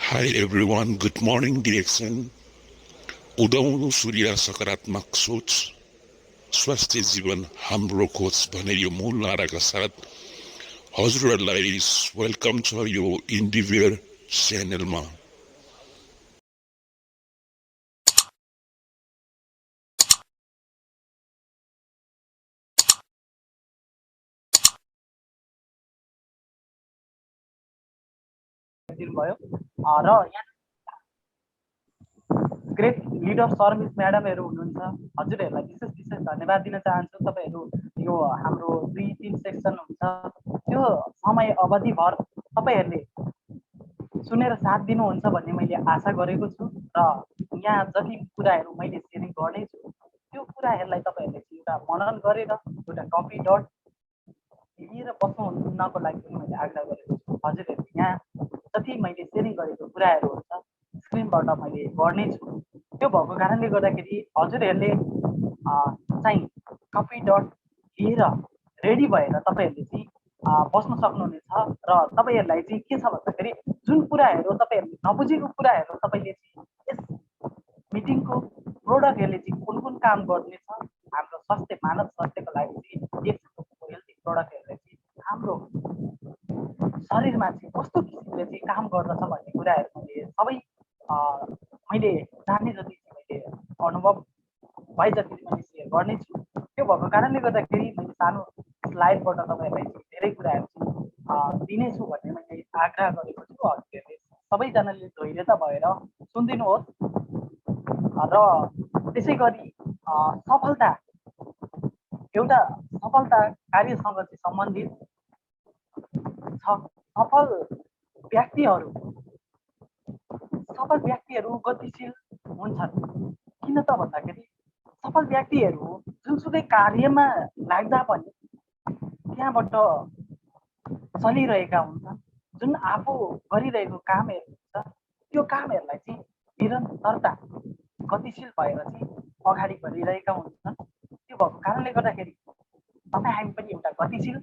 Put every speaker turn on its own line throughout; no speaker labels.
Hi everyone, good morning direction. उदाउनु सूर्य सकारात्मक सोच स्वास्थ्य जीवन हाम्रो खोज भनेर यो मूल नाराका साथ हजुरहरूलाई वेलकम छ यो इन्डिभियर च्यानलमा।
दिनुभयो र यहाँ ग्रेट लिडर सर्भिस म्याडमहरू हुनुहुन्छ, हजुरहरूलाई विशेष विशेष धन्यवाद दिन चाहन्छु। तपाईँहरू यो हाम्रो 2-3 सेक्सन हुन्छ, त्यो समय अवधिभर तपाईँहरूले सुनेर साथ दिनुहुन्छ भन्ने मैले आशा गरेको छु र यहाँ जति कुराहरू मैले सेयरिङ गर्नेछु त्यो कुराहरूलाई तपाईँहरूले एउटा मनन गरेर एउटा कपी डट लिएर बस्नुहुन्नको लागि पनि मैले आग्रह गरेको छु। हजुरहरूले यहाँ जति मैले सेयरिङ गरेको कुराहरू हुन्छ स्क्रिनबाट मैले गर्नेछु, त्यो भएको कारणले गर्दाखेरि हजुरहरूले चाहिँ कपी डट लिएर रेडी भएर तपाईँहरूले चाहिँ बस्न सक्नुहुनेछ र तपाईँहरूलाई चाहिँ के छ भन्दाखेरि जुन कुराहरू तपाईँहरूले नबुझेको कुराहरू तपाईँले चाहिँ यस मिटिङको प्रोडक्टहरूले चाहिँ कुन कुन काम गर्नेछ हाम्रो स्वास्थ्य मानव स्वास्थ्यको लागि चाहिँ हेल्थी प्रोडक्टहरूले चाहिँ हाम्रो शरीरमा चाहिँ कस्तो किसिमले चाहिँ काम गर्दछ भन्ने कुराहरू मैले सबै मैले जाने जति मैले अनुभव भए जति मैले सेयर गर्नेछु। त्यो भएको कारणले गर्दाखेरि मैले सानो स्लाइडबाट तपाईँहरूलाई धेरै कुराहरू चाहिँ दिनेछु भन्ने मैले आग्रह गरेको छु। हजुरहरूले सबैजनाले धैर्यता भएर सुनिदिनुहोस् र त्यसै गरी सफलता एउटा सफलता कार्यसँग चाहिँ सम्बन्धित छ। सफल व्यक्तिहरू गतिशील हुन्छन्। किन त भन्दाखेरि सफल व्यक्तिहरू जुनसुकै कार्यमा लाग्दा पनि त्यहाँबाट चलिरहेका हुन्छन्। जुन आफू गरिरहेको कामहरू हुन्छ त्यो कामहरूलाई चाहिँ निरन्तरता गतिशील भएर चाहिँ अगाडि बढिरहेका हुन्छन्। त्यो भएको कारणले गर्दाखेरि तपाईँ हामी पनि एउटा गतिशील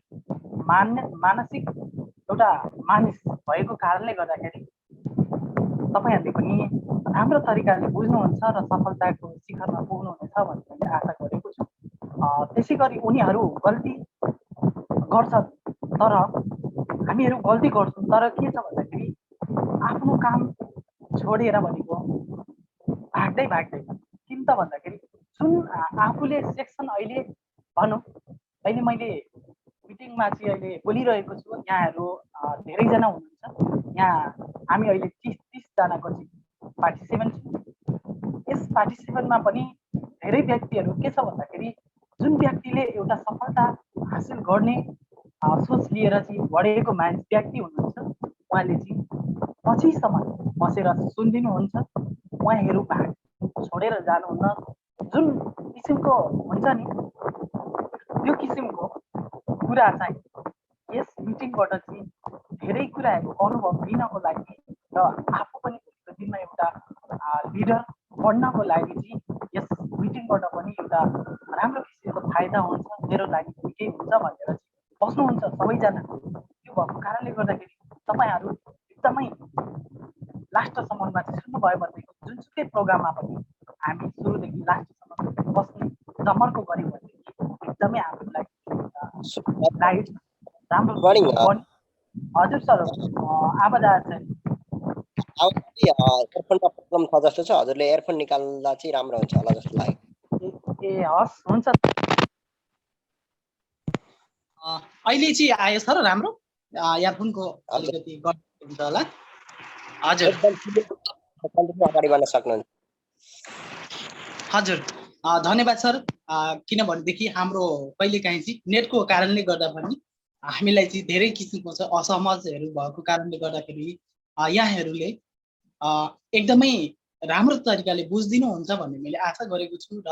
मानसिक एउटा मानिस भएको कारणले गर्दाखेरि तपाईँहरूले पनि राम्रो तरिकाले बुझ्नुहुन्छ र सफलताको शिखरमा पुग्नुहुनेछ भन्ने मैले आशा गरेको छु। त्यसै गरी उनीहरू गल्ती गर्छन् तर हामीहरू गल्ती गर्छौँ, तर के छ भन्दाखेरि आफ्नो काम छोडेर भनेको भाग्दै भाग्दैन। किन त भन्दाखेरि जुन आफूले सेक्सन अहिले भनौँ अहिले मैले मिटिङमा चाहिँ अहिले बोलिरहेको छु, यहाँहरू धेरैजना हुनुहुन्छ। यहाँ हामी अहिले 30-30जनाको चाहिँ पार्टिसिपेन्ट छौँ। यस पार्टिसिपेन्टमा पनि धेरै व्यक्तिहरू के छ भन्दाखेरि जुन व्यक्तिले एउटा सफलता हासिल गर्ने सोच लिएर चाहिँ बढेको व्यक्ति हुनुहुन्छ, उहाँले चाहिँ पछिसम्म बसेर सुनिदिनुहुन्छ। उहाँहरू भाग छोडेर जानुहुन्न। जुन किसिमको हुन्छ नि त्यो किसिमको कुरा चाहिँ यस मिटिङबाट चाहिँ धेरै कुराहरू अनुभव लिनको लागि र आफू पनि भोलिको दिनमा एउटा लिडर बढ्नको लागि चाहिँ यस मिटिङबाट पनि एउटा राम्रो किसिमको फाइदा हुन्छ, मेरो लागि पनि केही हुन्छ भनेर चाहिँ बस्नुहुन्छ सबैजना। त्यो भएको कारणले गर्दाखेरि तपाईँहरू एकदमै लास्टसम्ममा चाहिँ सुन्नुभयो भनेदेखि जुनसुकै प्रोग्राममा पनि हामी सुरुदेखि लास्टसम्म बस्ने जमर्को गऱ्यौँ भनेदेखि एकदमै हाम्रो लागि राम्रो। हजुर सर, आवाज आएको छैन।
एयरफोनमा प्रब्लम छ जस्तो छ, हजुरले एयरफोन निकाल्दा चाहिँ राम्रो हुन्छ होला जस्तो लाग्यो।
ए हस्, हुन्छ। अहिले चाहिँ आयो सर राम्रो, एयरफोनको अलिकति हुन्छ होला। हजुर
अगाडि बढ्न सक्नुहुन्छ।
हजुर धन्यवाद सर। किनभनेदेखि हाम्रो कहिलेकाहीँ चाहिँ नेटको कारणले गर्दा पनि हामीलाई चाहिँ धेरै किसिमको असहजहरू भएको कारणले गर्दाखेरि यहाँहरूले एकदमै राम्रो तरिकाले बुझिदिनुहुन्छ भन्ने मैले आशा गरेको छु र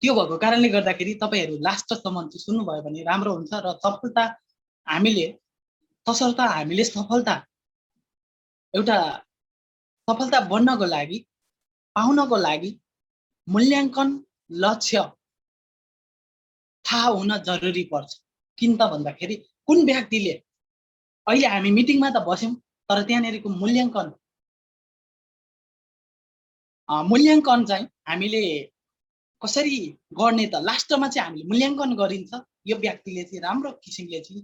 त्यो भएको कारणले गर्दाखेरि तपाईँहरू लास्टसम्म चाहिँ सुन्नुभयो भने राम्रो हुन्छ र सफलता हामीले तसर्थ हामीले एउटा सफलता बन्नको लागि पाउनको लागि मूल्याङ्कन लक्ष्य थाहा हुन जरुरी पर्छ। किन त भन्दाखेरि कुन व्यक्तिले अहिले हामी मिटिङमा त बस्यौँ तर त्यहाँनेरिको मूल्याङ्कन चाहिँ हामीले कसरी गर्ने त लास्टमा चाहिँ हामीले मूल्याङ्कन गरिन्छ यो व्यक्तिले चाहिँ राम्रो किसिमले चाहिँ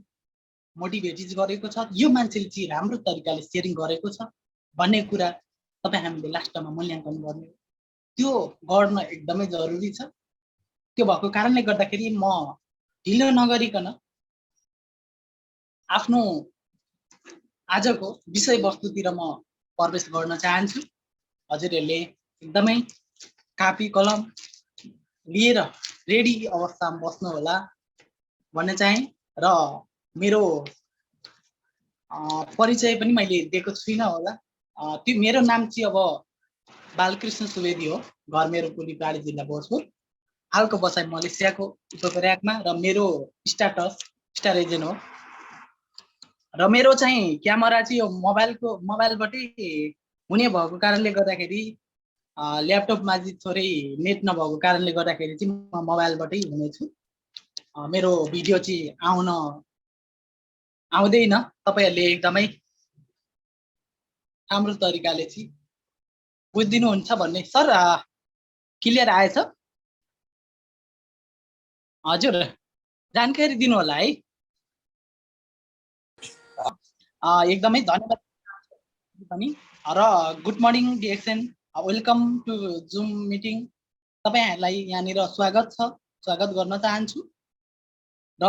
मोटिभेट गरेको छ यो मान्छेले चाहिँ राम्रो तरिकाले सेयरिङ गरेको छ भन्ने कुरा तपाईँ हामीले लास्टमा मूल्याङ्कन गर्ने त्यो गर्न एकदमै जरुरी छ। त्यो भएको कारणले गर्दाखेरि म ढिलो नगरिकन आफ्नो आजको विषयवस्तुतिर म प्रवेश गर्न चाहन्छु। हजुरहरूले एकदमै कापी कलम लिएर रेडी अवस्थामा बस्नु होला भन्न चाहे र मेरो परिचय पनि मैले दिएको छुइनँ होला। त्यो मेरो नाम चाहिँ अब बालकृष्ण सुवेदी हो। घर मेरो कुलीपाडी जिल्ला भोजपुर, हालको बसाइ मलेसियाको उपप्रयागमा र मेरो स्टाटस स्टार एजेन्ट हो। र मेरो चाहिँ क्यामेरा चाहिँ यो मोबाइलबाटै हुने भएको कारणले गर्दाखेरि ल्यापटपमा चाहिँ थोरै नेट नभएको कारणले गर्दाखेरि चाहिँ म मोबाइलबाटै हुनेछु। मेरो भिडियो चाहिँ आउँदैन। तपाईहरुले एकदमै राम्रो तरिकाले चाहिँ बुझिदिनुहुन्छ भन्ने सर क्लियर आएछ? हजुर जानकारी दिनु होला है। एकदमै धन्यवाद पनि र गुड मर्निङ डिएक्सन, वेलकम टु जुम मिटिङ। तपाईहरुलाई यहाँनिर स्वागत गर्न चाहन्छु। र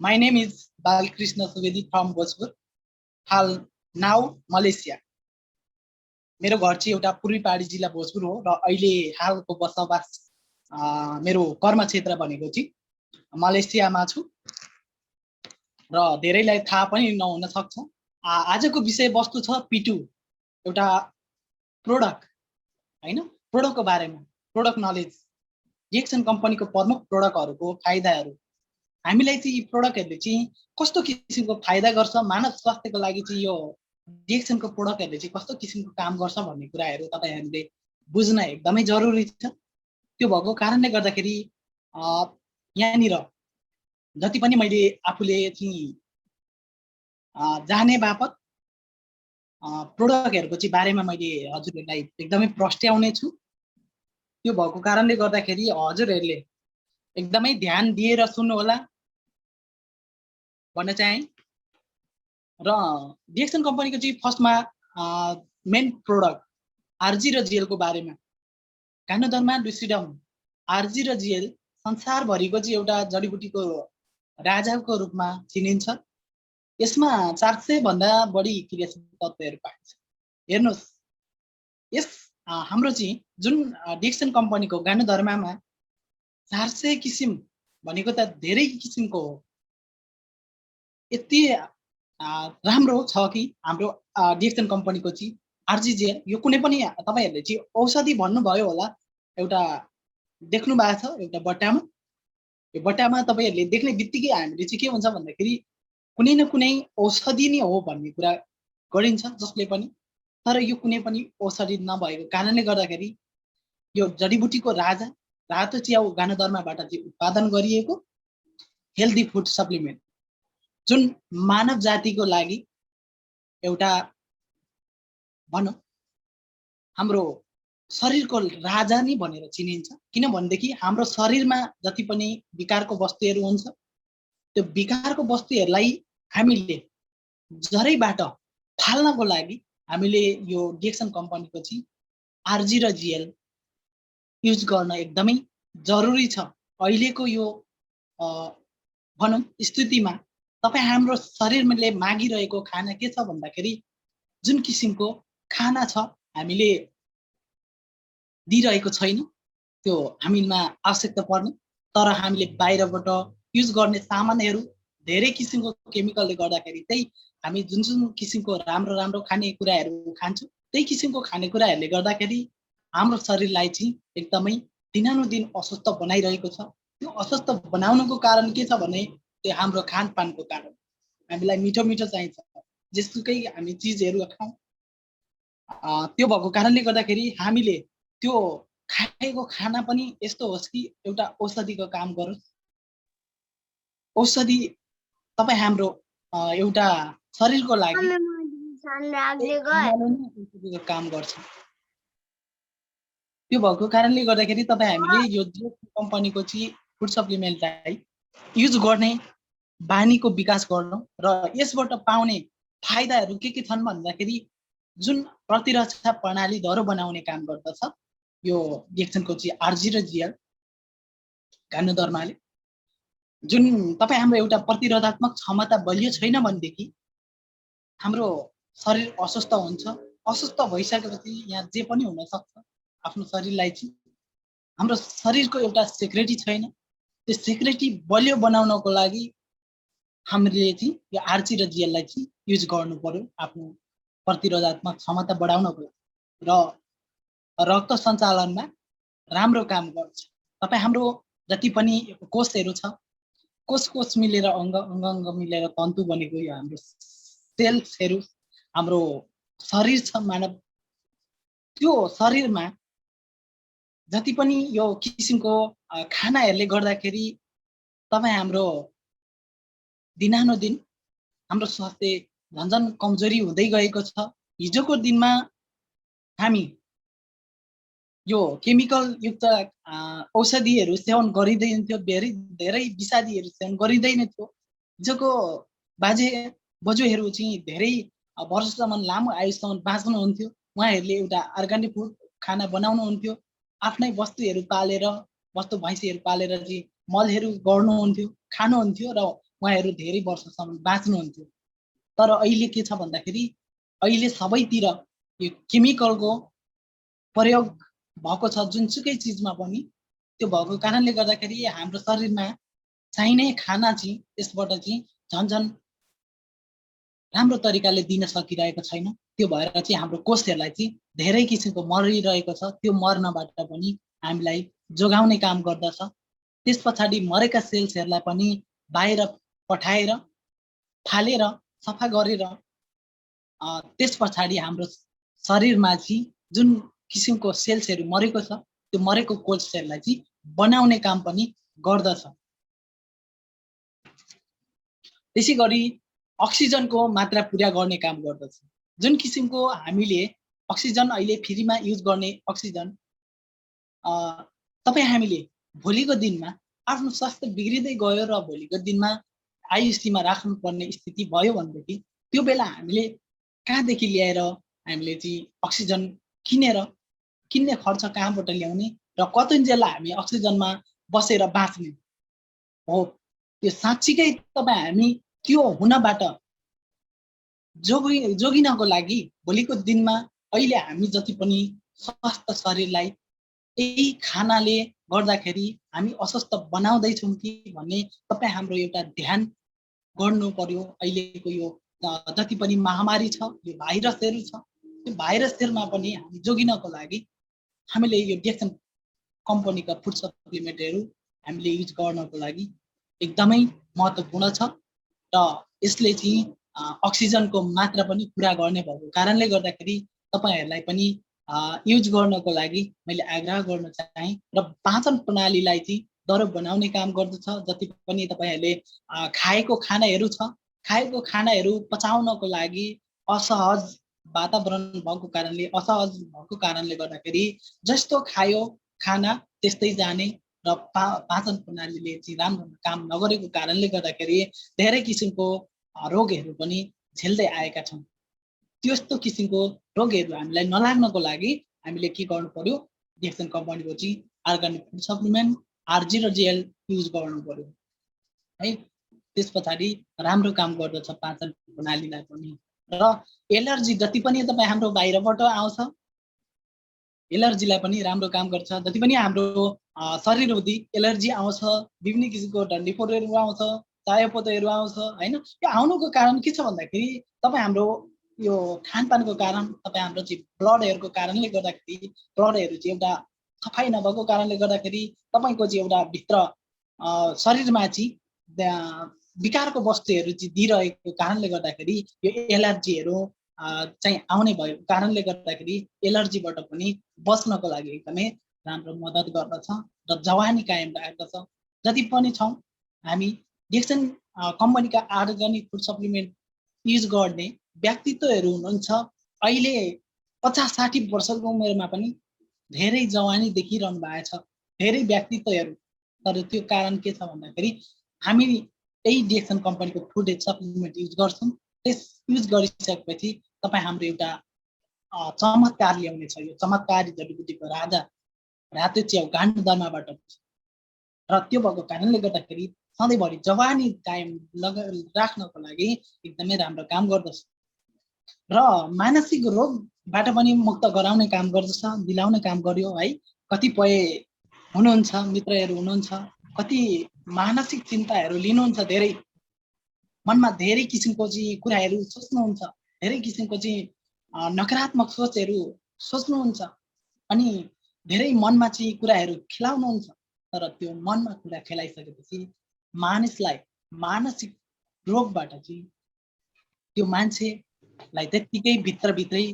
my name is Balkrishna Subedi from Bhojpur, हाल नाउ मलेसिया। मेरो घर चाहिँ एउटा पूर्वी पहाडी जिल्ला भोजपुर हो र अहिले हालको बसोबास मेरो कर्म क्षेत्र भनेको चाहिँ मलेसियामा छु र धेरैलाई थाहा पनि नहुन सक्छ। आजको विषयवस्तु छ P2, एउटा प्रोडक्ट हैन, प्रोडक्टको बारेमा, प्रोडक्ट नलेज, डिएक्सन कम्पनीको प्रमुख प्रोडक्टहरुको फाइदाहरु, हामीलाई चाहिँ यी प्रोडक्टहरुले चाहिँ कस्तो किसिमको फाइदा गर्छ, मानव स्वास्थ्यको लागि चाहिँ यो डिएक्सनको प्रोडक्टहरुले चाहिँ कस्तो किसिमको काम गर्छ भन्ने कुराहरु तपाईहरुले बुझ्न एकदमै जरुरी छ। त्यो भएको कारणले गर्दाखेरि यहाँनिर जति पनि मैले आफूले चाहिँ जाने बापत प्रोडक्टहरुको चाहिँ बारेमा मैले हजुरहरुलाई एकदमै प्रस्ट्याउने छु। त्यो भएको कारणले गर्दाखेरि हजुरहरुले एकदमै ध्यान दिएर सुन्नु होला भन्न चाहे। र डिएक्सन कम्पनीको चाहिँ फर्स्टमा मेन प्रोडक्ट आरजी र जिएल को बारेमा, गानोदर्मा लुसिडम आरजी र जिएल संसारभरिको चाहिँ एउटा जडीबुटीको राजाको रूपमा चिनिन्छ। यसमा 400 भन्दा बढी क्रियाशील तत्त्वहरु पाइन्छ। हेर्नुस्, यस हाम्रो चाहिँ जुन डिएक्सन कम्पनीको गानोदर्मामा 400 किसिम भनेको त धेरै किसिमको हो। यति राम्रो छ कि हाम्रो डिएक्सन कम्पनीको चाहिँ आरजीजेल, यो कुनै पनि तपाईहरुले चाहिँ औषधि भन्नुभयो होला, एउटा देख्नु भएको छ एउटा बट्टामा। यो बट्टामा तपाईहरुले देख्ने बित्तिकै हामीले चाहिँ के हुन्छ भन्दाखेरि कुनै न कुनै औषधि नै हो भन्ने कुरा गरिन्छ जसले पनि। तर यो कुनै पनि औषधि नभएको कारणले गर्दाखेरि यो जडीबुटीको राजा रातो चिया गानोदर्माबाट चाहिँ उत्पादन गरिएको हेल्दी फुड सप्लिमेन्ट, जुन मानव जातिको लागि एउटा भनौं हाम्रो शरीरको राजा नै भनेर चिनिन्छ। किनभनेदेखि हाम्रो शरीरमा जति पनि विकारको वस्तुहरु हुन्छ, त्यो विकारको वस्तुहरुलाई हामीले जरैबाट फाल्नको लागि हामीले यो डिएक्सन कम्पनीको चाहिँ आरजी र जिएल युज गर्न एकदमै जरुरी छ। अहिलेको यो भनौं स्थितिमा तपाई हाम्रो शरीरले मागिरहेको खाना के छ भन्दाखेरि जुन किसिमको खाना छ हामीले दिइरहेको छैन, त्यो हामीमा आवश्यकता पर्ने, तर हामीले बाहिरबाट युज गर्ने सामानहरु धेरै किसिमको केमिकलले गर्दाखेरि चाहिँ हामी जुन किसिमको राम्रो खानेकुराहरु खान्छौं, त्यही किसिमको खानेकुराहरुले गर्दाखेरि हाम्रो शरीरलाई चाहिँ एकदमै दिनानुदिन अस्वस्थ बनाइरहेको छ। त्यो अस्वस्थ बनाउनुको कारण के छ भने त्यो हाम्रो खानपानको कारण। हामीलाई मिठो मिठो चाहिन्छ, जेसुकै हामी चीजहरु खाऊ, त्यो भएको कारणले गर्दाखेरि हामीले त्यो खाएको खाना पनि यस्तो होस् कि एउटा औषधिको काम गरोस्। औषधि तपाई हाम्रो एउटा शरीरको लागि खानाले नै औषधिको काम गर्छ। त्यो भएको कारणले गर्दाखेरि तपाईँ हामीले यो कम्पनीको चाहिँ फुड सप्लिमेन्टलाई युज गर्ने बानीको विकास गर्नु र यसबाट पाउने फाइदाहरू के छन् भन्दाखेरि जुन प्रतिरक्षा प्रणाली दह्रो बनाउने काम गर्दछ यो डिएक्सनको चाहिँ आरजी र जिएल घानुधर्माले। जुन तपाईँ हाम्रो एउटा प्रतिरोधात्मक क्षमता बलियो छैन भनेदेखि हाम्रो शरीर अस्वस्थ हुन्छ। अस्वस्थ भइसकेपछि यहाँ जे पनि हुन सक्छ। आफ्नो शरीरलाई चाहिँ हाम्रो शरीरको एउटा सेक्रेटी छैन। त्यो सेक्रेटी बलियो बनाउनको लागि हामीले चाहिँ यो आरजी र जिएललाई चाहिँ युज गर्नु पर्यो आफ्नो प्रतिरोधात्मक क्षमता बढाउनको लागि र रक्त सञ्चालनमा राम्रो काम गर्छ। तपाईँ हाम्रो जति पनि कोषहरू छ कोष मिलेर अङ्ग मिलेर तन्तु बनेको यो हाम्रो सेल्सहरू हाम्रो शरीर छ मानव। त्यो शरीरमा जति पनि यो किसिमको खानाहरूले गर्दाखेरि तपाईँ हाम्रो दिनानुदिन हाम्रो स्वास्थ्य झन्झन कमजोरी हुँदै गएको छ। हिजोको दिनमा हामी यो केमिकल युक्त औषधिहरू सेवन गरिँदैन्थ्यो, धेरै विषादीहरू सेवन गरिँदैन थियो। हिजोको बाजे बजूहरू चाहिँ धेरै वर्षसम्म लामो आयुसम्म बाँच्नुहुन्थ्यो। उहाँहरूले एउटा अर्ग्यानिक फुड खाना बनाउनुहुन्थ्यो, आफ्नै वस्तुहरू पालेर वस्तु भैँसीहरू पालेर चाहिँ मलहरू गर्नुहुन्थ्यो, खानुहुन्थ्यो र उहाँहरू धेरै वर्षसम्म बाँच्नुहुन्थ्यो। तर अहिले के छ भन्दाखेरि अहिले सबैतिर यो केमिकलको प्रयोग भएको छ जुनसुकै चिजमा पनि। त्यो भएको कारणले गर्दाखेरि हाम्रो शरीरमा चाहिने खाना चाहिँ यसबाट चाहिँ झन्झन राम्रो तरिकाले दिन सकिरहेको छैन। त्यो भएर चाहिँ हाम्रो कोषहरूलाई चाहिँ धेरै किसिमको मरिरहेको छ। त्यो मर्नबाट पनि हामीलाई जोगाउने काम गर्दछ। त्यस पछाडि मरेका सेल्सहरूलाई पनि बाहिर पठाएर फालेर सफा गरेर त्यस पछाडि हाम्रो शरीरमा चाहिँ जुन किसिमको सेल्सहरू मरेको छ त्यो मरेको कोषहरूलाई चाहिँ बनाउने काम पनि गर्दछ। त्यसै गरी अक्सिजनको मात्रा पुरा गर्ने काम गर्दछ। जुन किसिमको हामीले अक्सिजन अहिले फ्रीमा युज गर्ने अक्सिजन तपाईँ हामीले भोलिको दिनमा आफ्नो स्वास्थ्य बिग्रिँदै गयो र भोलिको दिनमा आइसियूमा राख्नुपर्ने स्थिति भयो भनेदेखि त्यो बेला हामीले कहाँदेखि ल्याएर हामीले चाहिँ अक्सिजन किन्ने खर्च कहाँबाट ल्याउने र कतिन्जेल हामी अक्सिजनमा बसेर बाँच्ने हो। त्यो साँच्चीकै तपाईँ हामी त्यो हुनबाट जोगिनको लागि भोलिको दिनमा अहिले हामी जति पनि स्वास्थ्य शरीरलाई यही खानाले गर्दाखेरि हामी अस्वस्थ बनाउँदैछौँ कि भन्ने तपाईँ हाम्रो एउटा ध्यान गर्नु पर्यो। अहिलेको यो जति पनि महामारी छ यो भाइरसहरू छ त्यो भाइरसहरूमा पनि हामी जोगिनको लागि हामीले यो डिएक्सन कम्पनीका फुड सप्लिमेन्टहरू हामीले युज गर्नको लागि एकदमै महत्त्वपूर्ण छ र यसले चाहिँ अक्सिजनको मात्रा पनि पुरा गर्ने भएको कारणले गर्दाखेरि तपाईहरुलाई पनि युज गर्नको लागि मैले आग्रह गर्न चाहे र पाचन प्रणालीलाई चाहिँ दह्रो बनाउने काम गर्दछ। जति पनि तपाईहरुले खाएको खानाहरू छ खाएको खानाहरू पचाउनको लागि असहज वातावरण भएको कारणले गर्दाखेरि जस्तो खायो खाना त्यस्तै जाने र पाचन प्रणालीले चाहिँ राम्रो काम नगरेको कारणले गर्दाखेरि धेरै किसिमको रोगहरू पनि झेल्दै आएका छौं। त्यस्तो किसिमको रोगहरू हामीलाई नलाग्नको लागि हामीले के गर्नु पर्यो, डिएक्सन कम्पनीको चाहिँ अर्गानिक फुड सप्लिमेन्ट आरजी र जेल युज गर्नु पर्यो है। त्यसपछि राम्रो काम गर्दछ पाचन प्रणालीलाई पनि। र एलर्जी जति पनि तपाईं हाम्रो बाहिरबाट आउँछ एलर्जीलाई पनि राम्रो काम गर्छ। जति पनि हाम्रो शरीरभरि एलर्जी आउँछ, विभिन्न किसिमको डन्डीफोरहरू आउँछ, चायापत्तहरू आउँछ हैन। यो आउनुको कारण के छ भन्दाखेरि तपाई हाम्रो यो खानपानको कारण, तपाई हाम्रो चाहिँ ब्लडहरुको कारणले गर्दाखेरि ब्लडहरु चाहिँ एउटा सफाई नभएको कारणले गर्दाखेरि तपाईको चाहिँ एउटा भित्र शरीरमा चाहिँ विकारको वस्तुहरू चाहिँ दिइरहेको कारणले गर्दाखेरि यो एलर्जीहरू चाहिँ आउने भएको कारणले गर्दाखेरि एलर्जीबाट पनि बच्नको लागि एकदमै राम्रो मद्दत गर्दछ र जवानी कायम राख्दछ। जति पनि छौं हामी डिएक्सन कम्पनीका अर्गानिक फुड सप्लिमेन्ट युज गर्ने
व्यक्तित्वहरू हुनुहुन्छ अहिले 50-60 वर्षको उमेरमा पनि धेरै जवानी देखिरहनु भएको छ, धेरै व्यक्तित्वहरू। तर त्यो कारण के छ भन्दाखेरि हामी यही डिएक्सन कम्पनीको फुड सप्लिमेन्ट युज गर्छौँ। त्यस युज गरिसकेपछि तपाईँ हाम्रो एउटा चमत्कार ल्याउनेछ। यो चमत्कारी जडीबुटीको राजा रातो च्याउ गाण्डु दर्माबाट र त्यो भएको कारणले गर्दाखेरि सधैँभरि जवानी कायम राख्नको लागि एकदमै राम्रो काम गर्दछ र मानसिक रोगबाट पनि मुक्त गराउने काम गर्दछ, दिलाउने काम गर्यो है। कतिपय हुनुहुन्छ मित्रहरू हुनुहुन्छ, कति मानसिक चिन्ताहरू लिनुहुन्छ, धेरै मनमा धेरै किसिमको चाहिँ कुराहरू सोच्नुहुन्छ, धेरै किसिमको चाहिँ नकारात्मक सोचहरू सोच्नुहुन्छ अनि धेरै मनमा चाहिँ कुराहरू खेलाउनुहुन्छ। तर त्यो मनमा कुरा खेलाइसकेपछि मानिसलाई मानसिक रोगबाट चाहिँ त्यो मान्छेलाई त्यत्तिकै भित्रभित्रै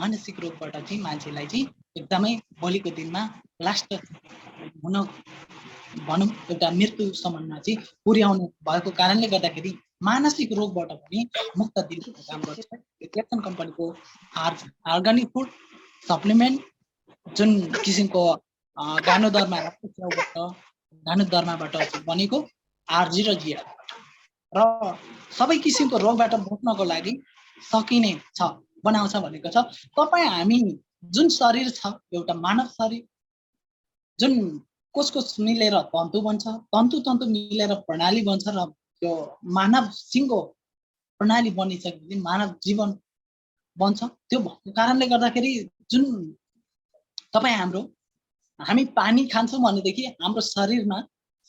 मानसिक रोगबाट चाहिँ मान्छेलाई चाहिँ एकदमै भोलिको दिनमा लास्ट हुन भनौँ एउटा मृत्युसम्ममा चाहिँ पुर्याउने भएको कारणले गर्दाखेरि मानसिक रोगबाट पनि मुक्त दिने काम गर्छ डिएक्सन कम्पनीको अर्गानिक फुड सप्लिमेन्ट, जुन किसिमको गानो दर्माबाट बनेको आरजी र जिआर र सबै किसिमको रोगबाट बच्नको लागि सकिने छ बनाउँछ भनेको छ। तपाईँ हामी जुन शरीर छ एउटा मानव शरीर, जुन कोष मिलेर तन्तु बन्छ, तन्तु मिलेर प्रणाली बन्छ र त्यो मानव सिङ्गो प्रणाली बनिसकेपछि मानव जीवन बन्छ। त्यो भएको कारणले गर्दाखेरि जुन तपाईँ हामी पानी खान्छौँ भनेदेखि हाम्रो शरीरमा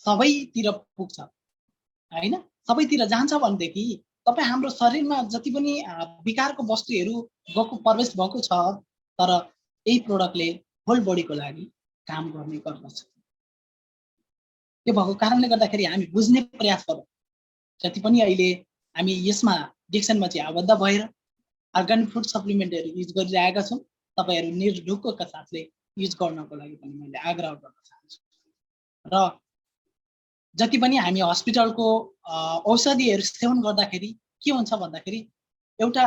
सबैतिर पुग्छ हैन, सबैतिर जान्छ भनेदेखि तपाईँ हाम्रो शरीरमा जति पनि विकारको वस्तुहरू गएको प्रवेश भएको छ, तर यही प्रोडक्टले होल बडीको लागि काम गर्ने गर्दछ। त्यो भएको कारणले गर्दाखेरि हामी बुझ्ने प्रयास गरौँ। जति पनि अहिले हामी यसमा डिएक्सनमा चाहिँ आबद्ध भएर अर्गानिक फुड सप्लिमेन्टहरू युज गरिरहेका छौँ, तपाईँहरू निर्ढुक्कका साथले युज गर्नको लागि पनि मैले आग्रह गर्न चाहन्छु। र जति पनि हामी हस्पिटलको औषधिहरू सेवन गर्दाखेरि के हुन्छ भन्दाखेरि एउटा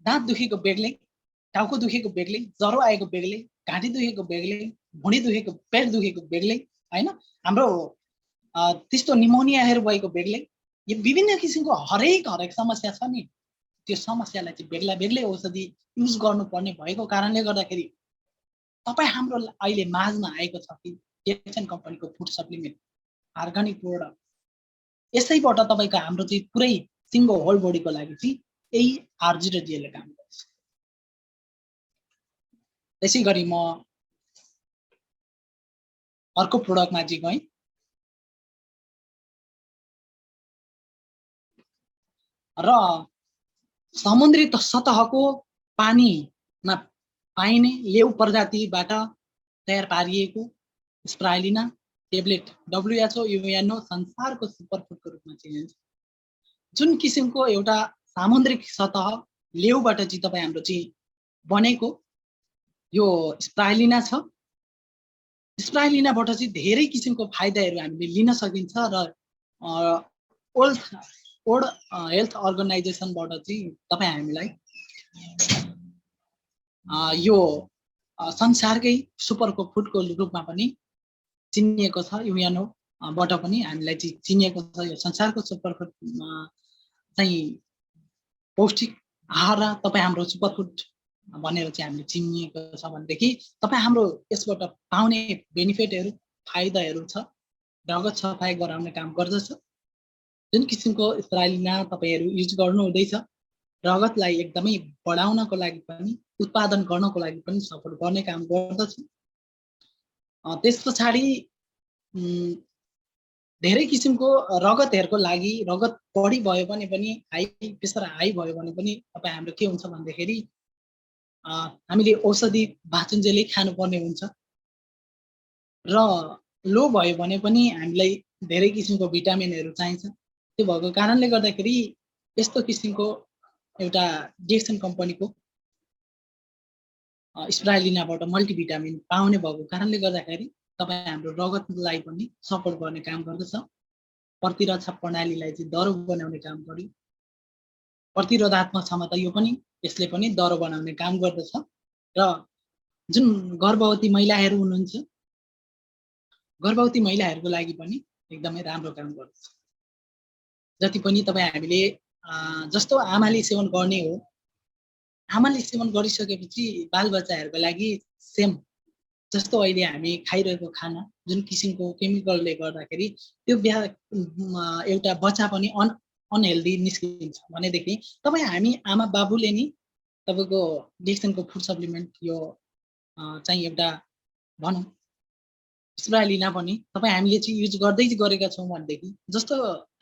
दाँत दुखेको बेग्लै, टाउको दुखेको बेग्लै, ज्वरो आएको बेग्लै, घाँटी दुखेको बेग्लै, भुँडी दुखेको, पेट दुखेको बेग्लै हैन, हाम्रो त्यस्तो निमोनियाहरू भएको बेग्लै, यो विभिन्न किसिमको हरेक समस्या छ नि, त्यो समस्यालाई चाहिँ बेग्लै औषधि युज गर्नुपर्ने भएको कारणले गर्दाखेरि तपाईँ हाम्रो अहिले माझमा आएको छ कि डिएक्सन कम्पनीको फुड सप्लिमेन्ट अर्गानिक प्रोडक्ट, यसैबाट तपाईँको हाम्रो चाहिँ पुरै सिङ्गो होल बडीको लागि चाहिँ यही आरजी र जिएलले काम गर्छ। त्यसै गरी म अर्को प्रोडक्टमा चाहिँ गएँ र समुद्री सतहको पानीमा पाइने लेउ प्रजातिबाट तयार पारिएको स्प्राइलिना टेब्लेट WHO UNO संसारको सुपरफुडको रूपमा चिनिन्छ। जुन किसिमको एउटा सामुद्रिक सतह लेउबाट चाहिँ तपाईँ हाम्रो चाहिँ बनेको यो स्प्राइलिना छ, स्प्राइलिनाबाट चाहिँ धेरै किसिमको फाइदाहरू हामीले लिन सकिन्छ र वर्ल्ड हेल्थ अर्गनाइजेसनबाट चाहिँ तपाईँ हामीलाई यो संसारकै सुपरको फुडको रूपमा पनि चिनिएको छ। युएनओबाट पनि हामीलाई चाहिँ चिनिएको छ यो संसारको सुपरफुड चाहिँ पौष्टिक आहार र तपाईँ हाम्रो सुपरफुड भनेर चाहिँ हामीले चिनिएको छ भनेदेखि तपाईँ हाम्रो यसबाट पाउने बेनिफिटहरू फाइदाहरू छ। रगत सफाइ गराउने काम गर्दछ। जुन किसिमको स्प्राइलिना तपाईँहरू युज गर्नु हुँदैछ रगतलाई एकदमै बढाउनको लागि पनि उत्पादन गर्नको लागि पनि सपोर्ट गर्ने काम गर्दछ। त्यस पछाडि धेरै किसिमको रगतहरूको लागि रगत बढी भयो भने पनि हाई प्रेसर हाई भयो भने पनि तपाईँ हाम्रो के हुन्छ भन्दाखेरि हामीले औषधि बाचुन्जेलै खानुपर्ने हुन्छ र लो भयो भने पनि हामीलाई धेरै किसिमको भिटामिनहरू चाहिन्छ। त्यो भएको कारणले गर्दाखेरि यस्तो किसिमको एउटा डिएक्सन कम्पनीको स्प्राइलिनाबाट मल्टिभिटामिन पाउने भएको कारणले गर्दाखेरि तपाईँ हाम्रो रगतलाई पनि सपोर्ट गर्ने काम गर्दछ। प्रतिरक्षा प्रणालीलाई चाहिँ दह्रो बनाउने काम गर्यो प्रतिरोधात्मक क्षमता यो पनि यसले पनि दह्रो बनाउने काम गर्दछ र जुन गर्भवती महिलाहरू हुनुहुन्छ गर्भवती महिलाहरूको लागि पनि एकदमै राम्रो काम गर्दछ। जति पनि तपाईँ हामीले जस्तो आमाले सेवन गर्ने हो, आमाले सेवन गरिसकेपछि बालबच्चाहरूको लागि सेम जस्तो अहिले हामी खाइरहेको खाना जुन किसिमको केमिकलले गर्दाखेरि त्यो एउटा बच्चा पनि अनहेल्दी निस्किन्छ भनेदेखि तपाईँ हामी आमा बाबुले नि तपाईँको डिएक्सनको फुड सप्लिमेन्ट यो चाहिँ एउटा भनौँ स्प्रालिना पनि तपाईँ हामीले चाहिँ युज गर्दै गरेका छौँ भनेदेखि जस्तो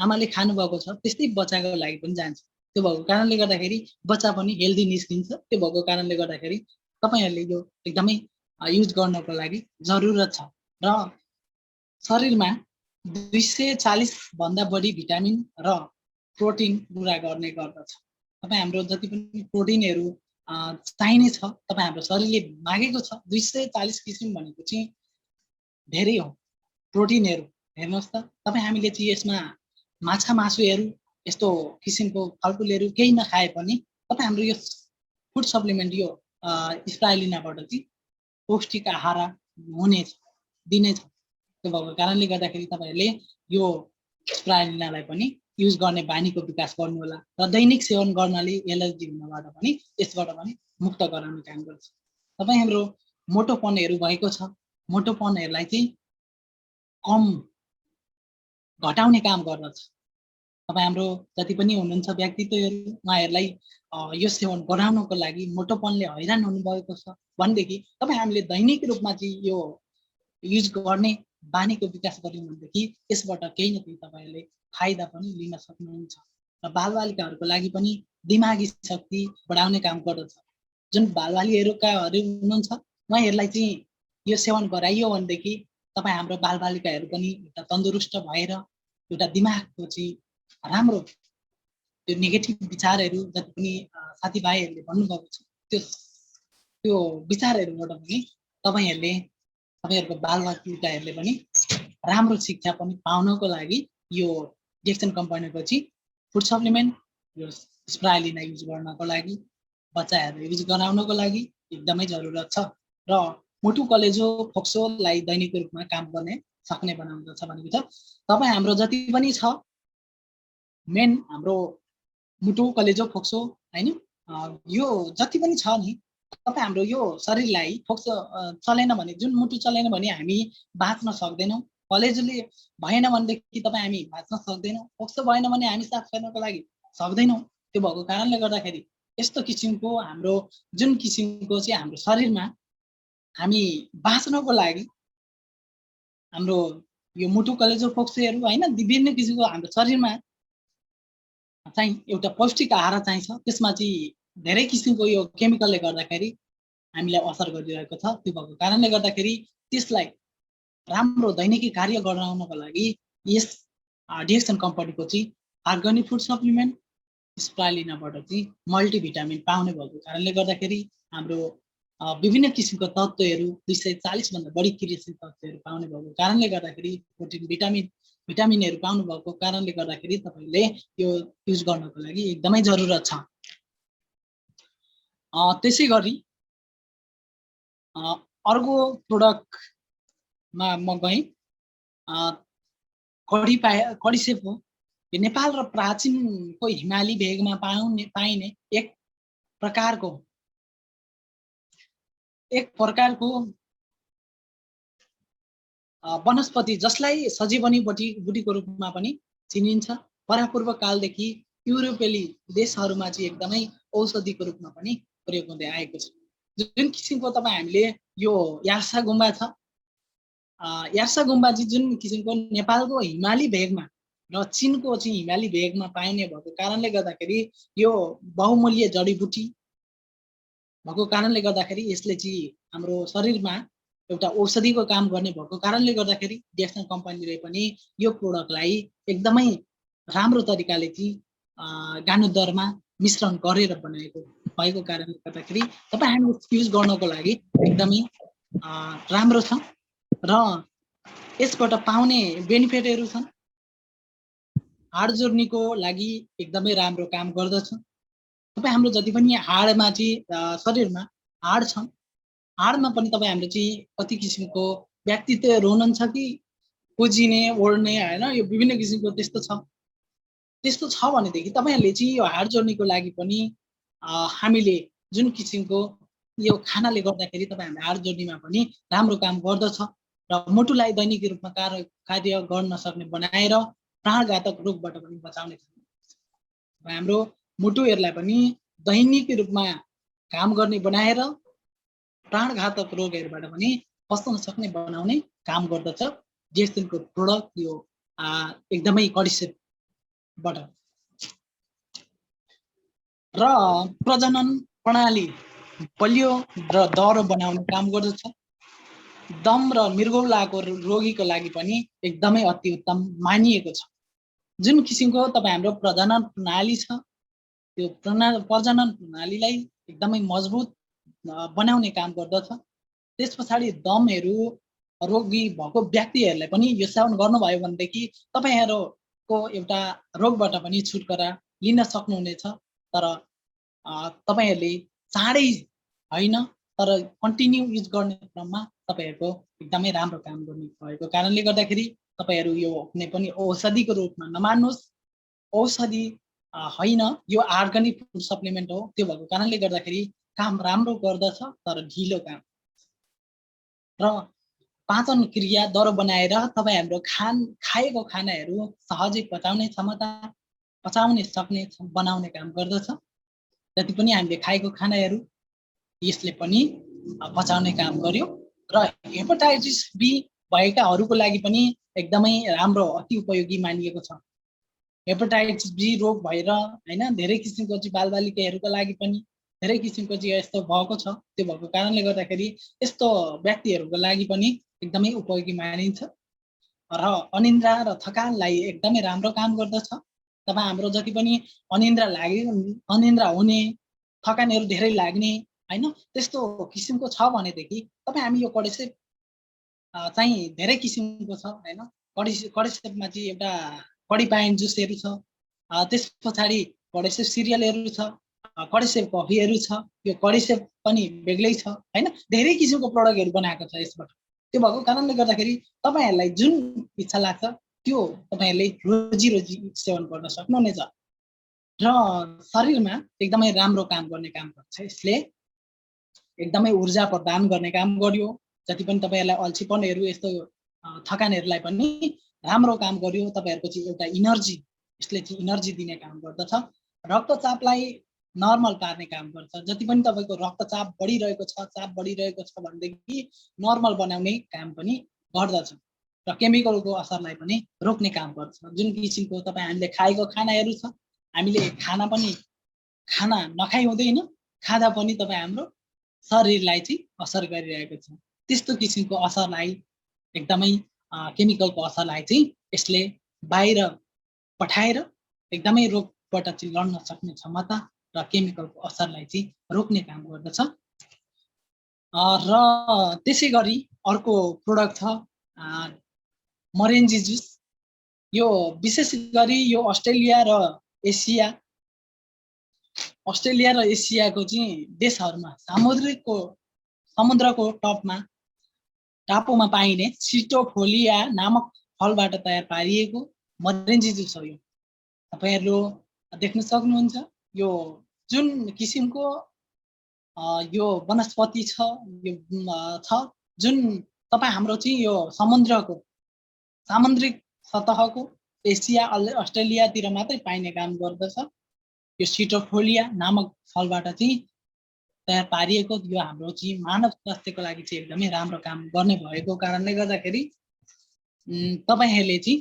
आमाले खानुभएको छ त्यस्तै बच्चाको लागि पनि जान्छ। त्यो भएको कारणले गर्दाखेरि बच्चा पनि हेल्दी निस्किन्छ। त्यो भएको कारणले गर्दाखेरि तपाईँहरूले यो एकदमै युज गर्नको लागि जरुरत छ र शरीरमा 240 भन्दा बढी भिटामिन र प्रोटिन पुरा गर्ने गर्दछ। तपाईँ हाम्रो जति पनि प्रोटिनहरू चाहिने छ तपाईँ हाम्रो शरीरले मागेको छ 240 किसिम भनेको चाहिँ धेरै हो प्रोटिनहरू। हेर्नुहोस् त तपाईँ हामीले चाहिँ यसमा माछा मासुहरू यस्तो किसिमको फलफुलहरू केही नखाए पनि तपाईँ हाम्रो यो फुड सप्लिमेन्ट यो स्प्रालिनाबाट चाहिँ पौष्टिक आहार हुनेछ दिनेछ। त्यो भएको कारणले गर्दाखेरि तपाईँहरूले यो स्प्रालिनालाई पनि युज गर्ने बानीको विकास गर्नुहोला र दैनिक सेवन गर्नाले एलर्जी हुनबाट पनि यसबाट पनि मुक्त गराउने काम गर्छ। तपाईँ हाम्रो मोटोपनहरू भएको छ मोटोपनहरूलाई चाहिँ कम घटाउने काम गर्दछ। तपाईँ हाम्रो जति पनि हुनुहुन्छ व्यक्तित्वहरू उहाँहरूलाई यो सेवन गराउनको लागि मोटोपनले हैरान हुनुभएको छ भनेदेखि तपाईँ हामीले दैनिक रूपमा चाहिँ यो युज गर्ने बानीको विकास गर्यौँ भनेदेखि यसबाट केही न केही तपाईँहरूले फाइदा पनि लिन सक्नुहुन्छ र बालबालिकाहरूको लागि पनि दिमागी शक्ति बढाउने काम गर्दछ। जुन बालबालिकाहरू हुनुहुन्छ उहाँहरूलाई चाहिँ यो सेवन गराइयो भनेदेखि तपाईँ हाम्रो बालबालिकाहरू पनि एउटा तन्दुरुस्त भएर एउटा दिमागको चाहिँ राम्रो त्यो नेगेटिभ विचारहरू जति पनि साथीभाइहरूले भन्नुभएको छ त्यो विचारहरूबाट पनि तपाईँहरूको बालबालिकाहरूले पनि राम्रो शिक्षा पनि पाउनको लागि यो डिएक्सन कम्पनीको चाहिँ फुड सप्लिमेन्ट यो स्प्रालिना युज गर्नको लागि बच्चाहरूलाई युज गराउनको लागि एकदमै जरुरत छ र मुटु कलेजो फोक्सोलाई दैनिक रूपमा काम गर्ने सक्ने बनाउँदछ भनेको छ। तपाईँ हाम्रो जति पनि छ मेन हाम्रो मुटु कलेजो फोक्सो हैन यो जति पनि छ नि तपाईँ हाम्रो यो शरीरलाई फोक्सो चलेन भने जुन मुटु चलेन भने हामी बाँच्न सक्दैनौँ। कलेजोले भएन भनेदेखि तपाईँ हामी बाँच्न सक्दैनौँ। फोक्सो भएन भने हामी सास फेर्नको लागि सक्दैनौँ। त्यो भएको कारणले गर्दाखेरि यस्तो किसिमको हाम्रो जुन किसिमको चाहिँ हाम्रो शरीरमा हामी बाँच्नको लागि हाम्रो यो मुटु कलेजो फोक्सोहरू हैन विभिन्न किसिमको हाम्रो शरीरमा चाहिँ एउटा पौष्टिक आहार चाहिन्छ। त्यसमा चाहिँ धेरै किसिमको यो केमिकलले गर्दाखेरि हामीलाई असर गरिरहेको छ। त्यो भएको कारणले गर्दाखेरि त्यसलाई राम्रो दैनिकी कार्य गराउनको लागि यस डिएक्सन कम्पनीको चाहिँ अर्ग्यानिक फुड सप्लिमेन्ट स्प्रालिनाबाट चाहिँ मल्टिभिटामिन पाउने भएको कारणले गर्दाखेरि हाम्रो विभिन्न किसिमको तत्त्वहरू 240 भन्दा बढी क्रियाशील तत्त्वहरू पाउने भएको कारणले गर्दाखेरि प्रोटिन भिटामिनहरू पाउनु भएको कारणले गर्दाखेरि तपाईले यो युज गर्नको लागि एकदमै जरुरत छ। त्यसै गरी अर्को प्रोडक्टमा म गएँ कडी सेप हो। यो नेपाल र प्राचीनको हिमाली भेगमा पाइने एक प्रकारको वनस्पति जसलाई सजीवनी बुटीको रूपमा पनि चिनिन्छ। परापूर्व कालदेखि युरोपेली देशहरूमा चाहिँ एकदमै औषधिको रूपमा पनि प्रयोग हुँदै आएको छ। जुन किसिमको तपाईँ हामीले यो यार्सा गुम्बा छ यार्सा गुम्बा चाहिँ जुन किसिमको नेपालको हिमाली भेगमा र चीनको चाहिँ हिमाली भेगमा पाइने भएको कारणले गर्दाखेरि यो बहुमूल्य जडीबुटी भएको कारणले गर्दाखेरि यसले चाहिँ हाम्रो शरीरमा एउटा औषधिको काम गर्ने भएको कारणले गर्दाखेरि डिएक्सन कम्पनीले पनि यो प्रोडक्टलाई एकदमै राम्रो तरिकाले चाहिँ गानुदरमा मिश्रण गरेर बनाएको भएको कारणले गर्दाखेरि तपाईँ हामीले युज गर्नको लागि एकदमै राम्रो छ र यसबाट पाउने बेनिफिटहरू छन्। हाड जोड्नेको लागि एकदमै राम्रो काम गर्दछ। तपाईँ हाम्रो जति पनि हाडमा चाहिँ शरीरमा हाड छन्, हाडमा पनि तपाईँ हाम्रो चाहिँ कति किसिमको व्यक्तित्वहरू हुनुहुन्छ कि खोजिने ओढ्ने होइन, यो विभिन्न किसिमको त्यस्तो छ भनेदेखि तपाईँहरूले चाहिँ यो हाड जोड्नेको लागि पनि हामीले जुन किसिमको यो खानाले गर्दाखेरि तपाईँ हाम्रो हाड जोड्नेमा पनि राम्रो काम गर्दछ र मुटुलाई दैनिक रूपमा कार्य गर्न सक्ने बनाएर प्राणघातक रोगबाट पनि बचाउने हाम्रो मुटुहरूलाई पनि दैनिक रूपमा काम गर्ने बनाएर प्राणघातक रोगहरूबाट पनि बच्न सक्ने बनाउने काम गर्दछ। जेसनको प्रोडक्ट यो एकदमै कडिसेपबाट र प्रजनन प्रणाली बलियो र दह्रो बनाउने काम गर्दछ। दम र मृगौलाको रोगीको लागि पनि एकदमै अति उत्तम मानिएको छ। जुन किसिमको तपाईँ हाम्रो प्रजनन प्रणाली छ त्यो प्रजनन प्रणालीलाई एकदमै मजबुत बनाउने काम गर्दछ। त्यस पछाडि दमहरू रोगी भएको व्यक्तिहरूलाई पनि यो सेवन गर्नुभयो भनेदेखि तपाईँहरूको एउटा रोगबाट पनि छुटकारा लिन सक्नुहुनेछ। तर तपाईँहरूले चाँडै होइन तर कन्टिन्यू युज गर्ने क्रममा तपाईँहरूको एकदमै राम्रो काम गर्ने भएको कारणले गर्दाखेरि तपाईँहरू यो कुनै पनि औषधिको रूपमा नमान्नुहोस्। औषधि होइन, यो अर्ग्यानिक फुड सप्लिमेन्ट हो। त्यो भएको कारणले गर्दाखेरि काम राम्रो गर्दछ तर ढिलो काम र पाचन क्रिया दह्रो बनाएर तपाईँ हाम्रो खाएको खानाहरू सहजै पचाउने सक्ने बनाउने काम गर्दछ। जति पनि हामीले खाएको खानाहरू यसले पनि पचाउने काम गर्यो र हेपाटाइटिस बी भएकाहरूको लागि पनि एकदमै राम्रो अति उपयोगी मानिएको छ। हेपाटाइटिस बी रोग भएर होइन धेरै किसिमको चाहिँ बालबालिकाहरूको लागि पनि धेरै किसिमको चाहिँ यस्तो भएको छ। त्यो भएको कारणले गर्दाखेरि यस्तो व्यक्तिहरूको लागि पनि एकदमै उपयोगी मानिन्छ र अनिन्द्रा र थकानलाई एकदमै राम्रो काम गर्दछ। तपाईँ हाम्रो जति पनि अनिन्द्रा हुने, थकानहरू धेरै लाग्ने होइन त्यस्तो किसिमको छ भनेदेखि तपाईँ हामी यो कडिसेप चाहिँ धेरै किसिमको छ होइन। कडिसेपमा चाहिँ एउटा कडी पाइन जुसहरू छ, त्यस पछाडि कडिसेप सिरियलहरू छ, कडिसेप कफीहरू छ। यो कडिसेप पनि बेग्लै छ होइन, धेरै किसिमको प्रडक्टहरू बनाएको छ यसबाट। त्यो भएको कारणले गर्दाखेरि तपाईँहरूलाई जुन इच्छा लाग्छ त्यो तपाईँहरूले रोजी सेवन गर्न सक्नुहुनेछ र शरीरमा एकदमै राम्रो काम गर्ने काम गर्छ। यसले एकदमै ऊर्जा प्रदान गर्ने काम गर्यो। जति पनि तपाईँहरूलाई अल्छीपनहरू यस्तो थकानहरूलाई पनि राम्रो काम गर्यो। तपाईँहरूको चाहिँ एउटा इनर्जी, यसले चाहिँ इनर्जी दिने काम गर्दछ। रक्तचापलाई नर्मल पार्ने काम गर्छ। जति पनि तपाईँको रक्तचाप बढिरहेको छ भनेदेखि नर्मल बनाउने काम पनि गर्दछ र केमिकलको असरलाई पनि रोक्ने काम गर्छ। जुन किसिमको तपाईँ हामीले खाएको खानाहरू छ, हामीले खाना नखाइ हुँदैन, खाँदा पनि तपाईँ हाम्रो शरीरलाई चाहिँ असर गरिरहेको छ। त्यस्तो किसिमको असरलाई एकदमै केमिकलको असरलाई चाहिँ यसले बाहिर पठाएर एकदमै रोगबाट चाहिँ लड्न सक्ने क्षमता र केमिकलको असरलाई चाहिँ रोक्ने काम गर्दछ। र त्यसै गरी अर्को प्रोडक्ट छ मरेन्जी जुस। यो विशेष गरी यो अस्ट्रेलिया र एसियाको चाहिँ देशहरूमा समुद्रको टापुमा पाइने सिटोफोलिया नामक फलबाट तयार पारिएको मरेन्जी जुस हो। यो तपाईँहरू देख्न सक्नुहुन्छ। यो जुन किसिमको यो वनस्पति छ, यो जुन तपाईँ हाम्रो चाहिँ यो सामुद्रिक सतहको एसिया अस्ट्रेलियातिर मात्रै पाइने काम गर्दछ। यो सिटोफोलिया नामक फलबाट चाहिँ तयार पारिएको यो हाम्रो चाहिँ मानव स्वास्थ्यको लागि चाहिँ एकदमै राम्रो काम गर्ने भएको कारणले गर्दाखेरि तपाईँहरूले चाहिँ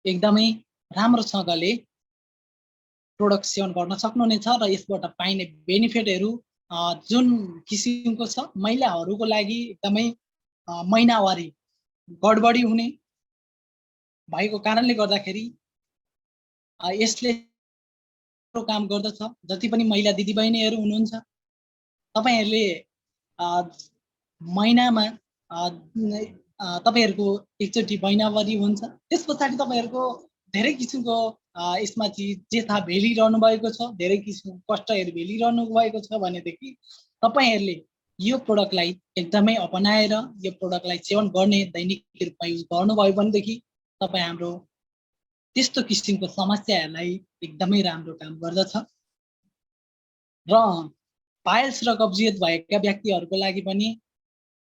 एकदमै राम्रोसँगले प्रोडक्ट सेवन गर्न सक्नुहुनेछ र यसबाट पाइने बेनिफिटहरू जुन किसिमको छ, महिलाहरूको लागि एकदमै महिनावारी गडबडी हुने भएको कारणले गर्दाखेरि यसले काम गर्दछ। जति पनि महिला दिदीबहिनीहरू हुनुहुन्छ, तपाईँहरूले महिनामा तपाईँहरूको एकचोटि महिनावारी हुन्छ। त्यस पछाडि तपाईँहरूको धेरै किसिमको यसमा चाहिँ जे थाहा भेलिरहनु भएको छ, धेरै किसिमको कष्टहरू भेलिरहनु भएको छ भनेदेखि तपाईँहरूले यो प्रोडक्टलाई एकदमै अपनाएर यो प्रोडक्टलाई सेवन गर्ने दैनिक रूपमा युज गर्नुभयो भनेदेखि तपाईँ हाम्रो त्यस्तो किसिमको समस्याहरूलाई एकदमै राम्रो काम गर्दछ। र पाइल्स र कब्जियत भएका व्यक्तिहरूको लागि पनि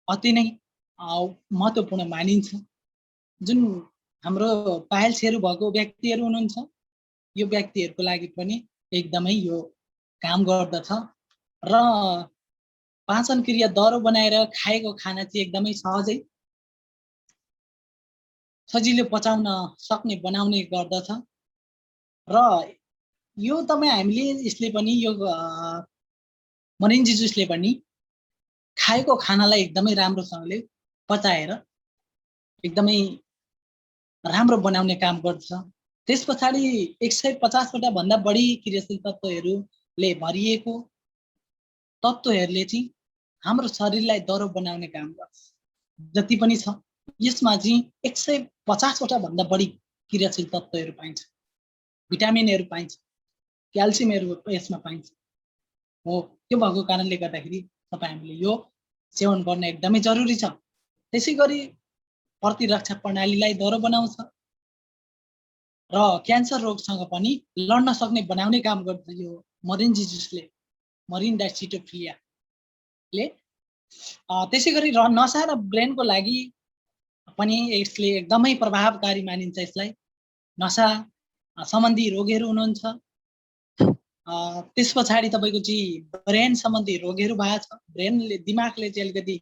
अति नै महत्त्वपूर्ण मानिन्छ। जुन हाम्रो पाइल्सहरू भएको व्यक्तिहरू हुनुहुन्छ यो व्यक्तिहरूको लागि पनि एकदमै यो काम गर्दछ। र पाचन क्रिया दह्रो बनाएर खाएको खाना चाहिँ एकदमै सहजै सजिलो पचाउन सक्ने बनाउने गर्दछ। र यो तपाईँ हामीले यसले पनि यो मोरेन्जी जुसले पनि खाएको खानालाई एकदमै राम्रोसँगले पचाएर एकदमै राम्रो बनाउने काम गर्छ। त्यस पछाडि 150 वटा भन्दा बढी क्रियाशील तत्त्वहरूले भरिएको तत्त्वहरूले चाहिँ हाम्रो शरीरलाई दह्रो बनाउने काम गर्छ। जति पनि छ यसमा चाहिँ 150 वटा भन्दा बढी क्रियाशील तत्त्वहरू पाइन्छ, भिटामिनहरू पाइन्छ, क्याल्सियमहरू यसमा पाइन्छ। हो त्यो भएको कारणले गर्दाखेरि तपाईँ हामीले यो सेवन गर्न एकदमै जरुरी छ। त्यसै गरी प्रतिरक्षा प्रणालीलाई दह्रो बनाउँछ र क्यान्सर रोगसँग पनि लड्न सक्ने बनाउने काम गर्छ यो मोरेन्जी जुसले, मोरिन्डा सिटोफिलियाले। त्यसै गरी नसा र ब्रेनको लागि पनि यसले एकदमै प्रभावकारी मानिन्छ। यसलाई नसा सम्बन्धी रोगहरू हुनुहुन्छ, त्यस पछाडि तपाईँको चाहिँ ब्रेन सम्बन्धी रोगहरू भएको छ, ब्रेनले दिमागले चाहिँ अलिकति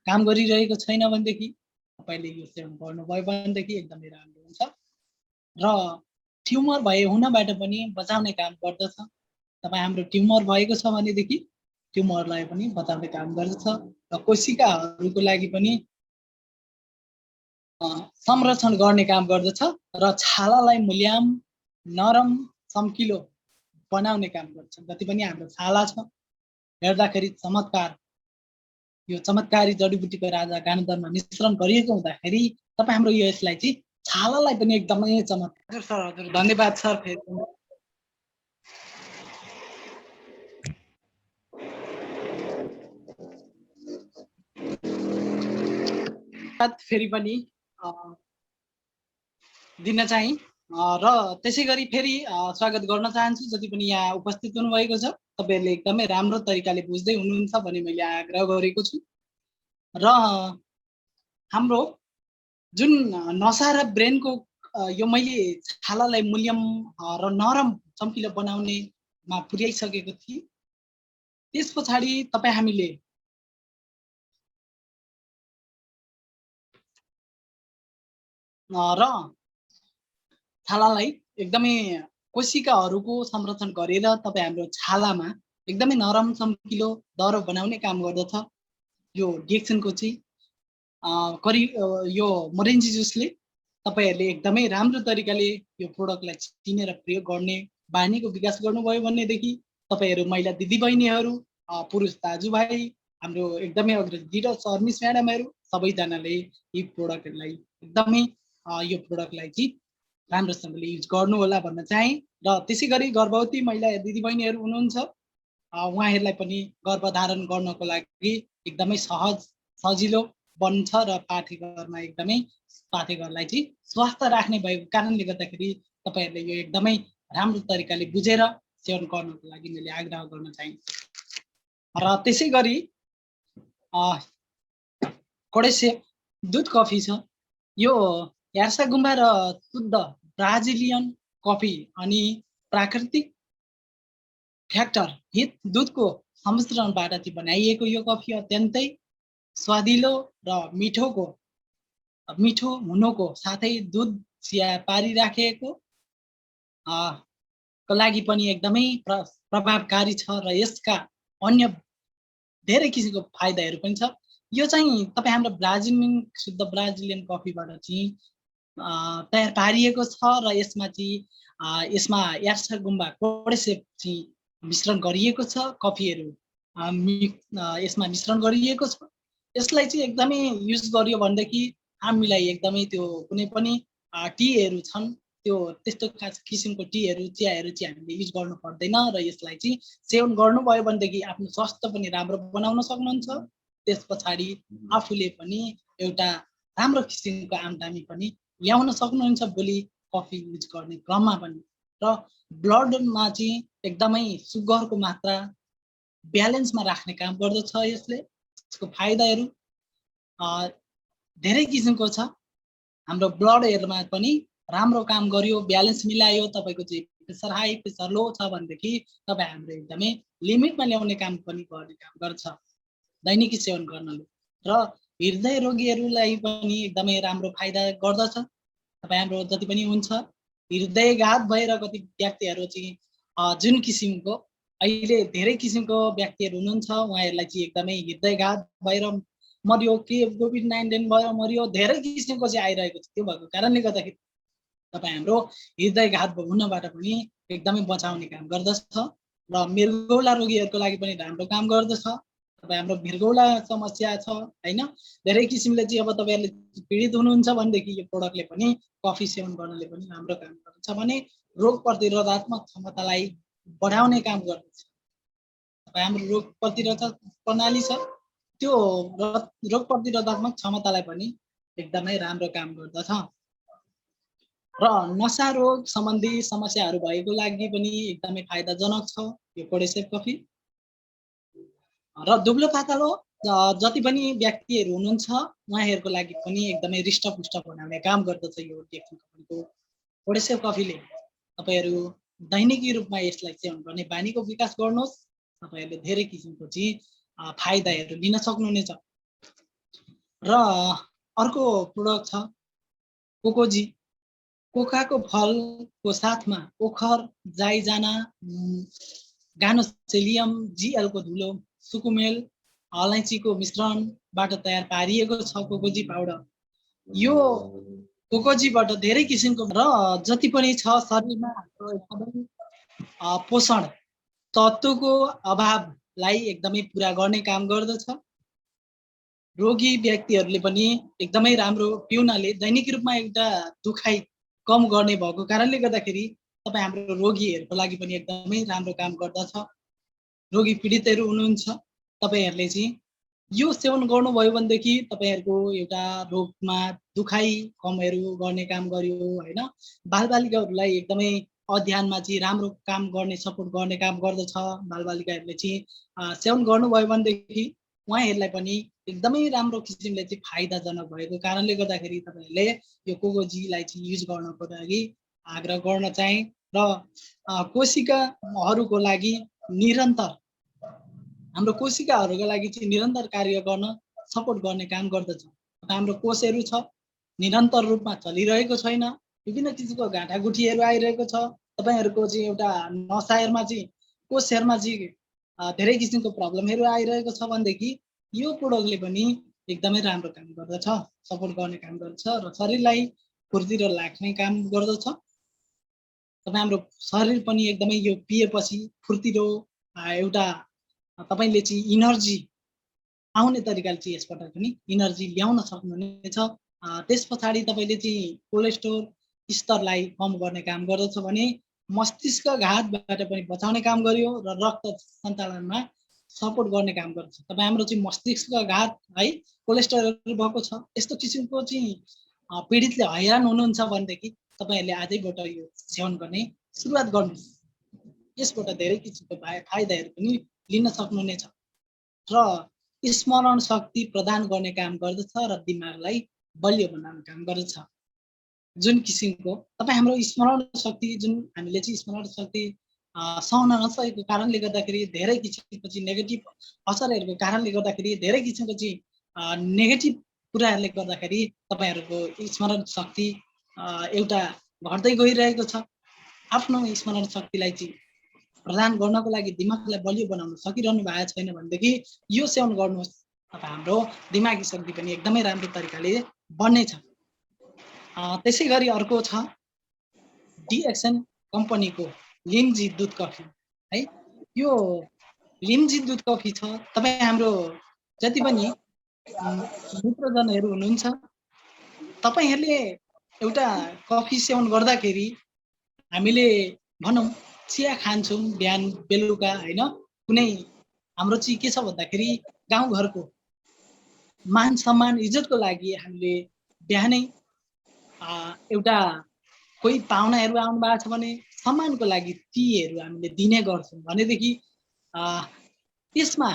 काम गरिरहेको छैन भनेदेखि तपाईँले यो सेवन गर्नुभयो भनेदेखि एकदमै राम्रो हुन्छ। र ट्युमर हुनबाट पनि बचाउने काम गर्दछ। तपाईँ हाम्रो ट्युमर भएको छ भनेदेखि ट्युमरलाई पनि बचाउने काम गर्दछ। र कोशिकाहरूको लागि पनि संरक्षण गर्ने काम गर्दछ र छालालाई मुलायम, नरम, चम्किलो बनाउने काम गर्छ। जति पनि हाम्रो छाला छ हेर्दाखेरि चमत्कार, यो चमत्कारी जडीबुटीको राजा गान्धरमा मिश्रण गरिएको हुँदाखेरि तपाईँ हाम्रो यसलाई चाहिँ छालालाई पनि एकदमै चमत्कार। सर हजुर धन्यवाद सर। फेरि पनि दिन चाहिँ र त्यसै गरी फेरि स्वागत गर्न चाहन्छु जति पनि यहाँ उपस्थित हुनुभएको छ। तपाईँहरूले एकदमै राम्रो तरिकाले बुझ्दै हुनुहुन्छ भन्ने मैले आग्रह गरेको छु। र हाम्रो जुन नसा र ब्रेनको यो मैले छालालाई मुलायम र नरम चम्किलो बनाउनेमा पुर्याइसकेको थिएँ। त्यस पछाडि तपाईँ हामीले र छालालाई एकदमै कोशिकाहरूको संरक्षण गरेर तपाईँ हाम्रो छालामा एकदमै नरम चम्किलो दह्रो बनाउने काम गर्दछ यो डिएक्सनको चाहिँ। यो मोरेन्जी जुसले तपाईँहरूले एकदमै राम्रो तरिकाले यो प्रोडक्टलाई चिनेर प्रयोग गर्ने बानीको विकास गर्नुभयो भनेदेखि तपाईँहरू महिला दिदीबहिनीहरू, पुरुष दाजुभाइ, हाम्रो एकदमै अग्रजी र सर्मिस म्याडमहरू सबैजनाले यी प्रोडक्टहरूलाई एकदमै यो प्रोडक्टलाई चाहिँ राम्रोसँगले युज गर्नु होला भन्न चाहे। र त्यसै गरी गर्भवती महिला दिदीबहिनीहरू हुनुहुन्छ उहाँहरूलाई पनि गर्भधारण गर्नको लागि एकदमै सहज सजिलो बन्छ र पाठेघरमा एकदमै पाठेघरलाई चाहिँ स्वास्थ्य राख्ने भएको कारणले गर्दाखेरि तपाईँहरूले यो एकदमै राम्रो तरिकाले बुझेर सेवन गर्नको लागि मैले आग्रह गर्न चाहे। र त्यसै गरी कोडेसे दुध कफी छ, यो यार्सा गुम्बा र शुद्ध ब्राजिलियन कफी अनि प्राकृतिक फ्याक्टर हित दुधको संमिश्रणबाट चाहिँ बनाइएको यो कफी अत्यन्तै स्वादिलो र मिठो हुनुको साथै दुध चिया पारिराखेको को लागि पनि एकदमै प्रभावकारी छ र यसका अन्य धेरै किसिमको फाइदाहरू पनि छ। यो चाहिँ तपाईँ हाम्रो शुद्ध ब्राजिलियन कफीबाट चाहिँ तयार पारिएको छ र यसमा यार्सा गुम्बा कोडेसेप चाहिँ मिश्रण गरिएको छ, कफीहरू यसमा मिश्रण गरिएको छ। यसलाई चाहिँ एकदमै युज गरियो भनेदेखि हामीलाई एकदमै त्यो कुनै पनि टीहरू छन् त्यो त्यस्तो किसिमको टीहरू चियाहरू चाहिँ हामीले युज गर्नु पर्दैन र यसलाई चाहिँ सेवन गर्नुभयो भनेदेखि आफ्नो स्वास्थ्य पनि राम्रो बनाउन सक्नुहुन्छ। त्यस पछाडि आफूले पनि एउटा राम्रो किसिमको आमदानी पनि ल्याउन सक्नुहुन्छ भोलि कफी युज गर्ने क्रममा पनि। र ब्लडमा चाहिँ एकदमै सुगरको मात्रा ब्यालेन्समा राख्ने काम गर्दछ यसले। यसको फाइदाहरू धेरै किसिमको छ। हाम्रो ब्लडहरूमा पनि राम्रो काम गर्यो, ब्यालेन्स मिलायो। तपाईँको चाहिँ प्रेसर हाई प्रेसर लो छ भनेदेखि तपाईँ हाम्रो एकदमै लिमिटमा ल्याउने काम पनि गर्ने काम गर्छ दैनिकी सेवन गर्नाले। र हृदय रोगीहरूलाई पनि एकदमै राम्रो फाइदा गर्दछ। तपाईँ हाम्रो जति पनि हुन्छ हृदयघात भएर कति व्यक्तिहरू चाहिँ जुन किसिमको अहिले धेरै किसिमको व्यक्तिहरू हुनुहुन्छ उहाँहरूलाई चाहिँ एकदमै हृदयघात भएर मर्यो, के कोभिड-19 भएर मर्यो, धेरै किसिमको चाहिँ आइरहेको छ। त्यो भएको कारणले गर्दाखेरि तपाईँ हाम्रो हृदयघात हुनबाट पनि एकदमै बचाउने काम गर्दछ। र मृगौला रोगीहरूको लागि पनि राम्रो काम गर्दछ। तपाईँ हाम्रो मृगौला समस्या छ होइन, धेरै किसिमले चाहिँ अब तपाईँहरूले पीडित हुनुहुन्छ भनेदेखि यो प्रोडक्टले पनि कफी सेवन गर्नाले पनि राम्रो काम गर्दछ भने रोग प्रतिरोधात्मक क्षमतालाई बढाउने काम गर्दछ। तपाईँ हाम्रो रोग प्रतिरोधक प्रणाली छ त्यो रोग प्रतिरोधात्मक क्षमतालाई पनि एकदमै राम्रो काम गर्दछ। र नशा रोग सम्बन्धी समस्याहरू भएको लागि पनि एकदमै फाइदाजनक छ यो कोडेसेप कफी। र दुब्लो पातलो जति पनि व्यक्तिहरू हुनुहुन्छ उहाँहरूको लागि पनि एकदमै हृष्टपुष्ट बनाउने काम गर्दछ यो डेक्सन कम्पनीको कोडेसेप कफीले। तपाईँहरू दैनिकी रूपमा यसलाई सेवन गर्ने बानीको विकास गर्नुहोस्। तपाईँहरूले धेरै किसिमको चाहिँ फाइदाहरू लिन सक्नुहुनेछ। र अर्को प्रोडक्ट छ कोकोजी। कोकाको फलको साथमा ओखर, जाइजाना, गानोसेलियम, जिएलको धुलो, सुकुमेल, अलैँचीको मिश्रणबाट तयार पारिएको छ कोकोजी पाउडर। यो कोकोजीबाट धेरै किसिमको र जति पनि छ शरीरमा पोषण तत्त्वको अभावलाई एकदमै पुरा गर्ने काम गर्दछ। रोगी व्यक्तिहरूले पनि एकदमै राम्रो पिउनाले दैनिक रूपमा एउटा दुखाइ कम गर्ने भएको कारणले गर्दाखेरि तपाईँ हाम्रो रोगीहरूको लागि पनि एकदमै राम्रो काम गर्दछ। रोगी पीडितहरू हुनुहुन्छ तपाईँहरूले चाहिँ यो सेवन गर्नुभयो भनेदेखि तपाईँहरूको एउटा रोगमा दुखाइ कमहरू गर्ने काम गर्यो होइन। बालबालिकाहरूलाई एकदमै अध्ययनमा चाहिँ राम्रो काम गर्ने सपोर्ट गर्ने काम गर्दछ। बालबालिकाहरूले चाहिँ सेवन गर्नुभयो भनेदेखि उहाँहरूलाई पनि एकदमै राम्रो किसिमले चाहिँ फाइदाजनक भएको कारणले गर्दाखेरि तपाईँहरूले यो कोकोजीलाई चाहिँ युज गर्नको लागि आग्रह गर्न चाहे। र कोशिकाहरूको लागि निरन्तर हाम्रो कोशिकाहरूको लागि चाहिँ निरन्तर कार्य गर्न सपोर्ट गर्ने काम गर्दछ। हाम्रो कोषहरू छ निरन्तर रूपमा चलिरहेको छैन, विभिन्न किसिमको घाँटागुठीहरू आइरहेको छ। तपाईँहरूको चाहिँ एउटा नसाहरूमा चाहिँ कोषहरूमा चाहिँ धेरै किसिमको प्रब्लमहरू आइरहेको छ भनेदेखि यो प्रोडक्टले पनि एकदमै राम्रो काम गर्दछ, सपोर्ट गर्ने काम गर्दछ र शरीरलाई फुर्तिलो राख्ने काम गर्दछ। तपाईँ हाम्रो शरीर पनि एकदमै यो पिएपछि फुर्तिलो एउटा तपाईँले चाहिँ इनर्जी आउने तरिकाले चाहिँ यसबाट पनि इनर्जी ल्याउन सक्नुहुनेछ। त्यस पछाडि तपाईँले चाहिँ कोलेस्ट्रोल स्तरलाई कम गर्ने काम गर्दछ भने मस्तिष्कघातबाट पनि बचाउने काम गर्यो र रक्त सञ्चालनमा सपोर्ट गर्ने काम गर्छ। तपाईँ हाम्रो चाहिँ मस्तिष्कघात है कोलेस्ट्रोल भएको छ यस्तो किसिमको चाहिँ पीडितले हैरान हुनुहुन्छ भनेदेखि तपाईँहरूले आजैबाट यो सेवन गर्ने सुरुवात गर्नुहोस्। यसबाट धेरै किसिमको फाइदाहरू पनि लिन सक्नुहुनेछ र स्मरण शक्ति प्रदान गर्ने काम गर्दछ र दिमागलाई बलियो बनाउने काम गर्दछ। जुन किसिमको तपाईँ हाम्रो स्मरण शक्ति जुन हामीले चाहिँ स्मरण शक्ति सहन नसकेको कारणले गर्दाखेरि धेरै किसिमको चाहिँ नेगेटिभ असरहरूको कारणले गर्दाखेरि धेरै किसिमको चाहिँ नेगेटिभ कुराहरूले गर्दाखेरि तपाईँहरूको स्मरण शक्ति एउटा घट्दै गइरहेको छ। आफ्नो स्मरण शक्तिलाई चाहिँ प्रदान गर्नको लागि दिमागलाई बलियो बनाउन सकिरहनु भएको छैन भनेदेखि यो सेवन गर्नुहोस्। तपाईँ हाम्रो दिमागी शक्ति पनि एकदमै राम्रो तरिकाले बन्नेछ। त्यसै गरी अर्को छ डिएक्सन कम्पनीको लिमजी दुध कफी है। यो लिमजी दुध कफी छ। तपाईँ हाम्रो जति पनि मित्रजनहरू हुनुहुन्छ तपाईँहरूले एउटा कफी सेवन गर्दाखेरि हामीले भनौँ चिया खान्छौँ बिहान बेलुका होइन, कुनै हाम्रो चाहिँ के छ भन्दाखेरि गाउँघरको मान सम्मान इज्जतको लागि हामीले बिहानै एउटा कोही पाहुनाहरू आउनु भएको छ भने सम्मानको लागि टीहरू हामीले दिने गर्छौँ भनेदेखि त्यसमा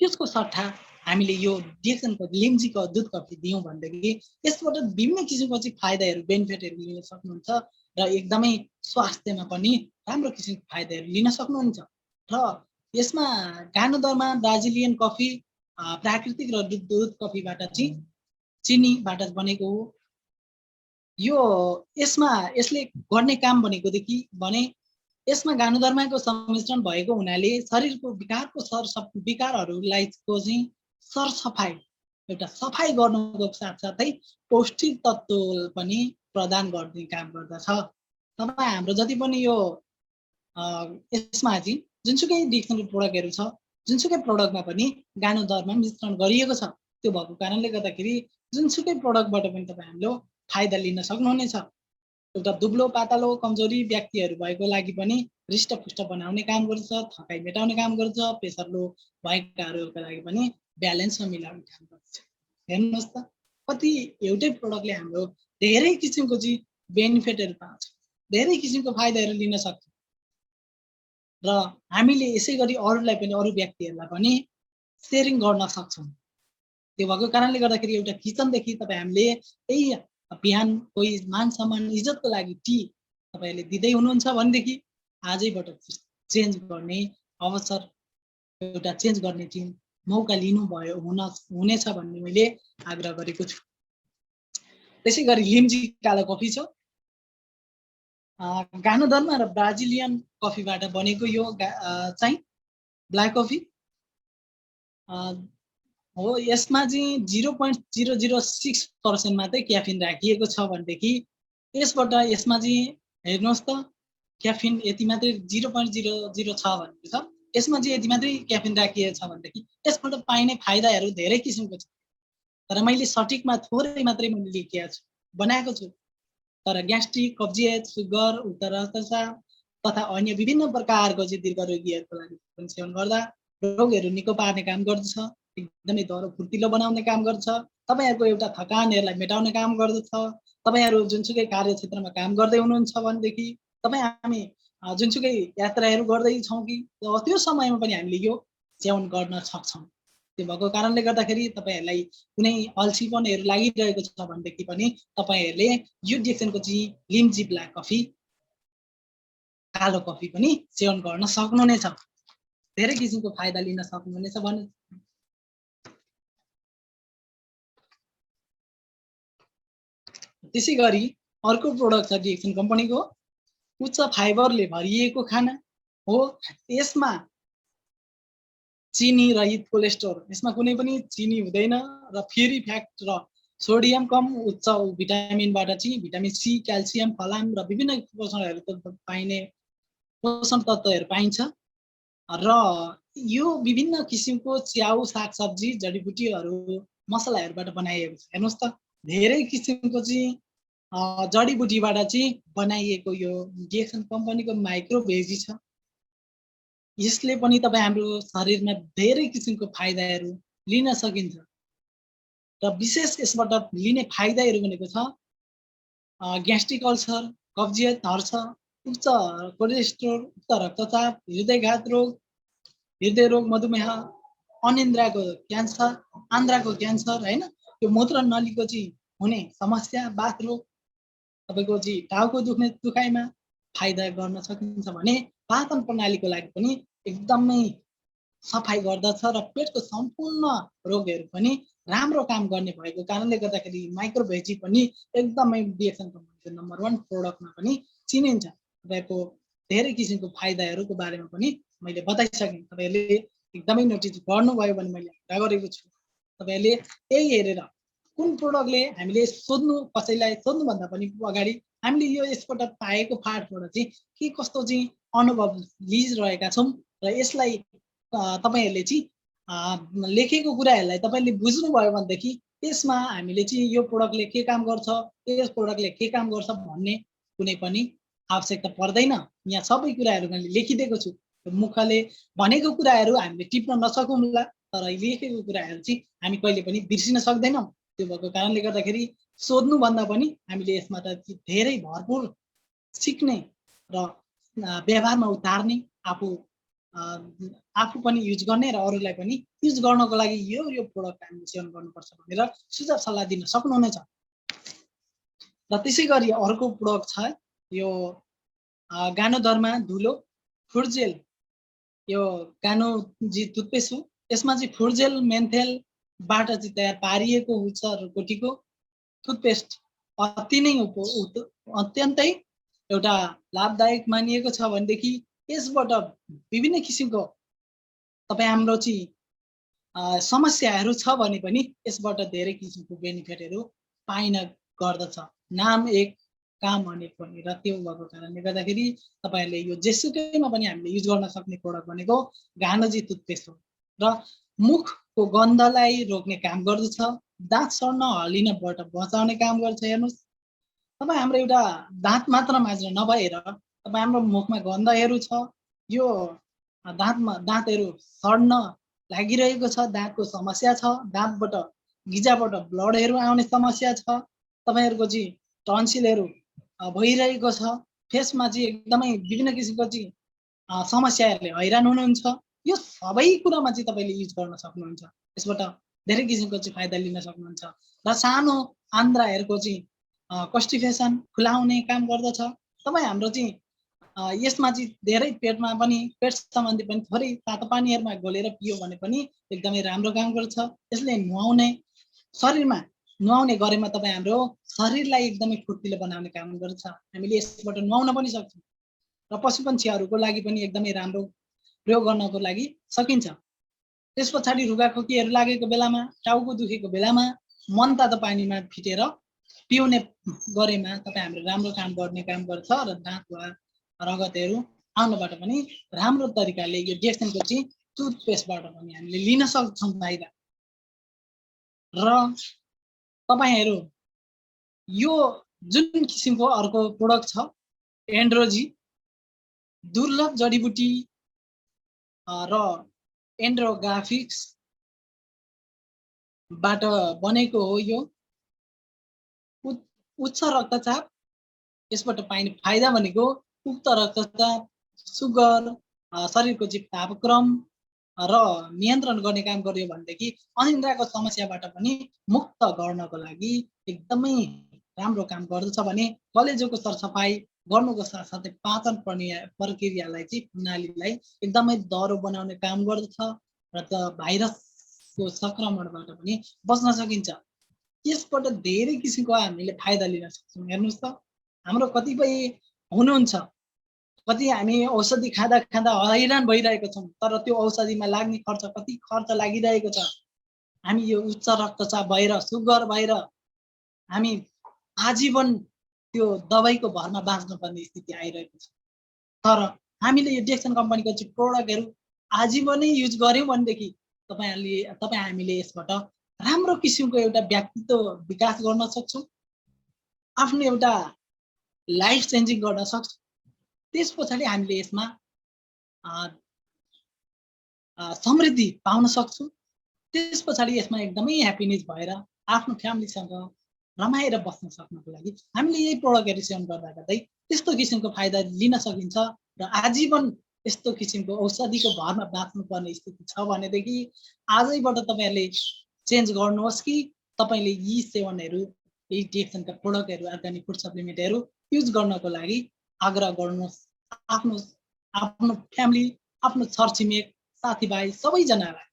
त्यसको सट्टा हामीले यो डिएक्सनको लिम्जीको दुध कफी दियौँ भनेदेखि यसबाट विभिन्न किसिमको चाहिँ फाइदाहरू बेनिफिटहरू लिन सक्नुहुन्छ र एकदमै स्वास्थ्यमा पनि राम्रो किसिमको फाइदाहरू लिन सक्नुहुन्छ। र यसमा गानोदरमा ब्राजिलियन कफी प्राकृतिक र दुध कफीबाट चाहिँ चिनीबाट बनेको हो। यो यसले गर्ने काम भनेकोदेखि भने यसमा गानोदर्माको सम्मिश्रण भएको हुनाले शरीरको विकारहरूलाई चाहिँ सरसफाइ एउटा सफाई गर्नुको साथसाथै पौष्टिक तत्त्व पनि प्रदान गर्ने काम गर्दछ। तपाईँ हाम्रो जति पनि यो यसमा चाहिँ जुनसुकै डिक्सनरी प्रोडक्टहरू छ जुनसुकै प्रोडक्टमा पनि गानोदरमा मिश्रण गरिएको छ। त्यो भएको कारणले गर्दाखेरि जुनसुकै प्रोडक्टबाट पनि तपाईँ हाम्रो फाइदा लिन सक्नुहुनेछ। एउटा दुब्लो पातलो कमजोरी व्यक्तिहरू भएको लागि पनि हृष्टपुष्ट बनाउने काम गर्छ, थकाइ मेटाउने काम गर्छ, प्रेसर लो भएकाहरूको लागि पनि ब्यालेन्समा मिलाउने काम गर्छ। हेर्नुहोस् त कति एउटै प्रोडक्टले हाम्रो धेरै किसिमको चाहिँ बेनिफिटहरू पाउँछ, धेरै किसिमको फाइदाहरू लिन सक्छ र हामीले यसै गरी अरूलाई पनि अरू व्यक्तिहरूलाई पनि सेयरिङ गर्न सक्छौँ। त्यो भएको कारणले गर्दाखेरि एउटा किचनदेखि तपाईँ हामीले यही बिहान कोही मान सम्मान इज्जतको लागि टी तपाईँहरूले दिँदै हुनुहुन्छ भनेदेखि आजैबाट चेन्ज गर्ने अवसर एउटा चेन्ज गर्ने टिम मौका लिनुभयो हुनेछ भन्ने मैले आग्रह गरेको छु। त्यसै गरी लिम्जी कालो कफी छ, गानोदरमा र ब्राजिलियन कफीबाट बनेको यो चाहिँ ब्ल्याक कफी हो। यसमा चाहिँ 0.006% मात्रै क्याफिन राखिएको छ भनेदेखि यसमा चाहिँ हेर्नुहोस् त क्याफिन यति मात्रै 0.00 छ भनेको छ, यसमा चाहिँ यति मात्रै क्याफिन राखिएको छ भनेदेखि यसबाट पाइने फाइदाहरू धेरै किसिमको छ। तर मैले सठिकमा थोरै मात्रै मैले लेखेको छु बनाएको छु। तर ग्यास्ट्रिक कब्जियत सुगर उच्च रक्तचाप तथा अन्य विभिन्न प्रकारको चाहिँ दीर्घरोगीहरूको लागि सेवन गर्दा रोगहरू निको पार्ने काम गर्दछ, एकदमै दह्रो फुर्तिलो बनाउने काम गर्छ, तपाईँहरूको एउटा थकानहरूलाई मेटाउने काम गर्दछ। तपाईँहरू जुनसुकै कार्यक्षेत्रमा काम गर्दै हुनुहुन्छ भनेदेखि हामी जुनसुकै यात्राहरू गर्दैछौँ कि त्यो समयमा पनि हामीले यो सेवन गर्न सक्छौँ। त्यो भएको कारणले गर्दाखेरि तपाईँहरूलाई कुनै अल्छीपनहरू लागिरहेको छ भनेदेखि पनि तपाईँहरूले यो डिएक्सनको चाहिँ लिम्जी ब्ल्याक कफी कालो कफी पनि सेवन गर्न सक्नुहुनेछ, धेरै किसिमको फाइदा लिन सक्नुहुनेछ भने। त्यसै गरी अर्को प्रोडक्ट छ डिएक्सन कम्पनीको उच्च फाइबरले भरिएको खाना हो। यसमा चिनी रहित कोलेस्ट्रोल, यसमा कुनै पनि चिनी हुँदैन र फेरि फ्याट र सोडियम कम, उच्च भिटामिनबाट चाहिँ भिटामिन सी, क्याल्सियम, फलाम र विभिन्न पोषण तत्त्वहरू पाइन्छ। र यो विभिन्न किसिमको च्याउ सागसब्जी जडीबुटीहरू मसलाहरूबाट बनाइएको छ। हेर्नुहोस् त धेरै किसिमको चाहिँ जडीबुटीबाट चाहिँ बनाइएको यो डिएक्सन कम्पनीको माइक्रो भेजी छ। यसले पनि तपाईँ हाम्रो शरीरमा धेरै किसिमको फाइदाहरू लिन सकिन्छ र विशेष यसबाट लिने फाइदाहरू भनेको छ ग्यास्ट्रिक अल्सर, कब्जियत हर्छ, उच्च कोलेस्ट्रोल, उच्च रक्तचाप, हृदयघात रोग, हृदय रोग, मधुमेह, अनिन्द्राको क्यान्सर, आन्द्राको क्यान्सर होइन, यो मूत्र नलीको चाहिँ हुने समस्या, बाथ रोग, तपाईँको चाहिँ टाउको दुखाइमा फाइदा गर्न सकिन्छ भने पाचन प्रणालीको लागि पनि एकदमै सफाइ गर्दछ र पेटको सम्पूर्ण रोगहरू पनि राम्रो काम गर्ने भएको कारणले गर्दाखेरि माइक्रो भेजी पनि एकदमै डिएक्सन कम्पनीको नम्बर 1 प्रोडक्टमा पनि चिनिन्छ। तपाईँको धेरै किसिमको फाइदाहरूको बारेमा पनि मैले बताइसकेँ, तपाईँहरूले एकदमै नोटिस गर्नुभयो भने मैले आग्रह गरेको छु। तपाईँहरूले यही हेरेर कुन प्रोडक्टले हामीले कसैलाई सोध्नुभन्दा पनि अगाडि हामीले यो यसबाट पाएको फाटबाट चाहिँ के कस्तो चाहिँ अनुभव लिइरहेका छौँ र यसलाई तपाईँहरूले चाहिँ लेखेको कुराहरूलाई तपाईँले बुझ्नुभयो भनेदेखि यसमा हामीले चाहिँ यो प्रोडक्टले के काम गर्छ, यस प्रोडक्टले के काम गर्छ भन्ने कुनै पनि आवश्यकता पर्दैन। यहाँ सबै कुराहरू मैले लेखिदिएको छु। मुखले भनेको कुराहरू हामीले टिप्न नसकौँला, तर लेखेको कुराहरू चाहिँ हामी कहिले पनि बिर्सिन सक्दैनौँ। त्यो भएको कारणले गर्दाखेरि सोध्नुभन्दा पनि हामीले यसमा त धेरै भरपुर सिक्ने र व्यवहारमा उतार्ने, आफू पनि युज गर्ने र अरूलाई पनि युज गर्नको लागि यो प्रोडक्ट हामीले सेवन गर्नुपर्छ भनेर सुझाव सल्लाह दिन सक्नुहुनेछ। र त्यसै गरी अर्को प्रोडक्ट छ यो गानोधर्मा धुलो फुड जेल। यो गानोजी टुथपेस्ट हो। यसमा चाहिँ फुड जेल मेन्थेलबाट चाहिँ तयार पारिएको हुन्छ रोटीको टुथपेस्ट अति नै अत्यन्तै एउटा लाभदायक मानिएको छ भनेदेखि यसबाट विभिन्न किसिमको तपाईँ हाम्रो चाहिँ समस्याहरू छ भने पनि यसबाट धेरै किसिमको बेनिफिटहरू पाइन गर्दछ। नाम एक काम अनेक भनेर त्यो भएको कारणले गर्दाखेरि तपाईँहरूले यो जेसुकैमा पनि हामीले युज गर्न सक्ने प्रोडक्ट भनेको गानोजी टुथपेस्ट हो र मुखको गन्धलाई रोक्ने काम गर्दछ, दाँत सर्न हल्लिनबाट बचाउने काम गर्छ। हेर्नुहोस्, तपाईँ हाम्रो एउटा दाँत मात्र माझ्न नभएर तपाईँ हाम्रो मुखमा गन्धहरू छ, यो दाँतहरू सड्न लागिरहेको छ, दाँतको समस्या छ, दाँतबाट गिजाबाट ब्लडहरू आउने समस्या छ, तपाईँहरूको चाहिँ टन्सिलहरू भइरहेको छ, फेसमा चाहिँ एकदमै विभिन्न किसिमको चाहिँ समस्याहरूले हैरान हुनुहुन्छ, यो सबै कुरामा चाहिँ तपाईँले युज गर्न सक्नुहुन्छ। यसबाट धेरै किसिमको चाहिँ फाइदा लिन सक्नुहुन्छ। र सानो आन्द्राहरूको चाहिँ कन्स्टिपेसन खुलाउने काम गर्दछ। तपाईँ हाम्रो चाहिँ यसमा चाहिँ धेरै पेटमा पनि पेट सम्बन्धी पनि थोरै तातो पानीहरूमा घोलेर पियो भने पनि एकदमै राम्रो काम गर्छ। यसले शरीरमा नुहाउने गरेमा तपाईँ हाम्रो शरीरलाई एकदमै फुर्तिलो बनाउने काम गर्छ। हामीले यसबाट नुहाउन पनि सक्छौँ र पशु पक्षीहरूको लागि पनि एकदमै राम्रो प्रयोग गर्नको लागि सकिन्छ। त्यस पछाडि रुगाखोकीहरू लागेको बेलामा, टाउको दुखेको बेलामा मनतातो पानीमा फिटेर पिउने गरेमा तपाईँ हाम्रो राम्रो काम गर्ने काम गर्छ र दाँत वा रगतहरू आउनबाट पनि राम्रो तरिकाले यो डिएक्सनको चाहिँ टुथपेस्टबाट पनि हामीले लिन सक्छौँ फाइदा। र तपाईहरू यो जुन किसिमको अर्को प्रोडक्ट छ एन्ड्रोजी दुर्लभ जडीबुटी र एन्ड्रोग्राफिक्सबाट बनेको हो। यो उच्च रक्तचाप, यसबाट पाइने फाइदा भनेको उक्त रक्तचाप, सुगर, शरीरको चाहिँ तापक्रम र नियन्त्रण गर्ने काम गर्यो भनेदेखि अनिद्राको समस्याबाट पनि मुक्त गर्नको लागि एकदमै राम्रो काम गर्दछ। भने कलेजोको सरसफाइ गर्नुको साथसाथै पाचन प्रक्रियालाई चाहिँ प्रणालीलाई एकदमै दह्रो बनाउने काम गर्दछ र त भाइरसको संक्रमणबाट पनि बच्न सकिन्छ। यसबाट धेरै किसिमको हामीले फाइदा लिन सक्छौँ। हेर्नुहोस् त, हाम्रो कतिपय हुनुहुन्छ, कति हामी औषधि खाँदा खाँदा हैरान भइरहेको छौँ, तर त्यो औषधिमा लाग्ने कति खर्च लागिरहेको छ। हामी यो उच्च रक्तचाप भएर, सुगर भएर हामी आजीवन त्यो दबाईको भरमा बाँच्नुपर्ने स्थिति आइरहेको छ। तर हामीले यो डिएक्सन कम्पनीको चाहिँ प्रोडक्टहरू आजीवनै युज गऱ्यौँ भनेदेखि हामीले यसबाट राम्रो किसिमको एउटा व्यक्तित्व विकास गर्न सक्छौँ, आफ्नो एउटा लाइफ चेन्जिङ गर्न सक्छौँ। त्यस पछाडि हामीले यसमा समृद्धि पाउन सक्छौँ। त्यस पछाडि यसमा एकदमै ह्याप्पिनेस भएर आफ्नो फ्यामिलीसँग रमाएर बस्न सक्नको लागि हामीले यही प्रोडक्टहरू सेवन गर्दा गर्दै त्यस्तो किसिमको फाइदा लिन सकिन्छ र आजीवन यस्तो किसिमको औषधिको भरमा बाँच्नुपर्ने स्थिति छ भनेदेखि आजैबाट तपाईँहरूले चेन्ज गर्नुहोस् कि तपाईँले यी सेवनहरू, यही डिएक्सनका प्रोडक्टहरू, अर्ग्यानिक फुड सप्लिमेन्टहरू युज गर्नको लागि आग्रह गर्नुहोस्। आफ्नो फ्यामिली, आफ्नो छरछिमेक, साथीभाइ सबैजनालाई।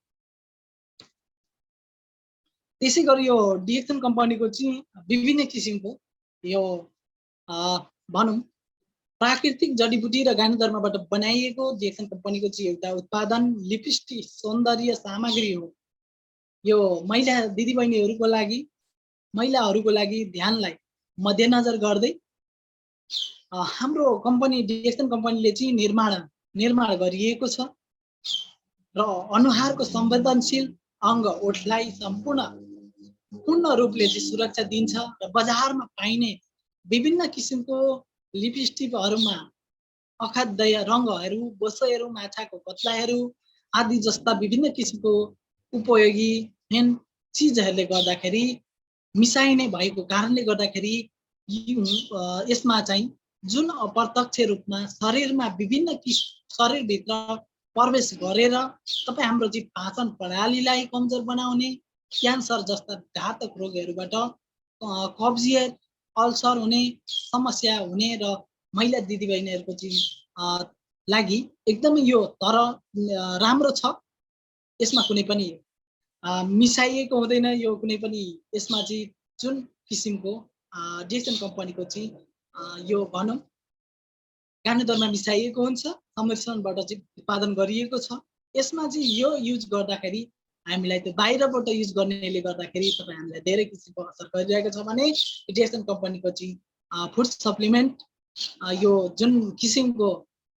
त्यसै गरी यो डिएक्सन कम्पनीको चाहिँ विभिन्न किसिमको यो भनौँ प्राकृतिक जडीबुटी र गानोधर्मबाट बनाइएको डिएक्सन कम्पनीको चाहिँ एउटा उत्पादन लिपस्टिक सौन्दर्य सामग्री हो। यो महिलाहरूको लागि ध्यानलाई मध्यनजर गर्दै हाम्रो कम्पनी डिएक्सन कम्पनीले चाहिँ निर्माण गरिएको छ र अनुहारको संवेदनशील अङ्ग ओठलाई सम्पूर्ण पूर्ण रूपले चाहिँ सुरक्षा दिन्छ र बजारमा पाइने विभिन्न किसिमको लिपस्टिकहरूमा अखाद्य रङहरू, बोसोहरू, माछाको कत्लाहरू आदि जस्ता विभिन्न किसिमको उपयोगी चिजहरूले गर्दाखेरि मिसाइने भएको कारणले गर्दाखेरि यसमा चाहिँ जुन अप्रत्यक्ष रूपमा शरीरमा विभिन्न शरीरभित्र प्रवेश गरेर तपाईँ हाम्रो चाहिँ पाचन प्रणालीलाई कमजोर बनाउने, क्यान्सर जस्ता घातक रोगहरूबाट कब्जियत, अल्सर हुने समस्या हुने र महिला दिदीबहिनीहरूको चाहिँ लागि एकदमै यो तर राम्रो छ। यसमा कुनै पनि मिसाइएको हुँदैन, यो कुनै पनि यसमा चाहिँ जुन किसिमको डिएक्सन कम्पनीको चाहिँ यो भनौँ गानुदरमा मिसाइएको हुन्छ, संमिश्रणबाट चाहिँ उत्पादन गरिएको छ। यसमा चाहिँ यो युज गर्दाखेरि हामीलाई त्यो बाहिरबाट युज गर्नेले गर्दाखेरि तपाईँ हामीलाई धेरै किसिमको असर गरिरहेको छ भने डिएक्सन कम्पनीको चाहिँ फुड सप्लिमेन्ट यो जुन किसिमको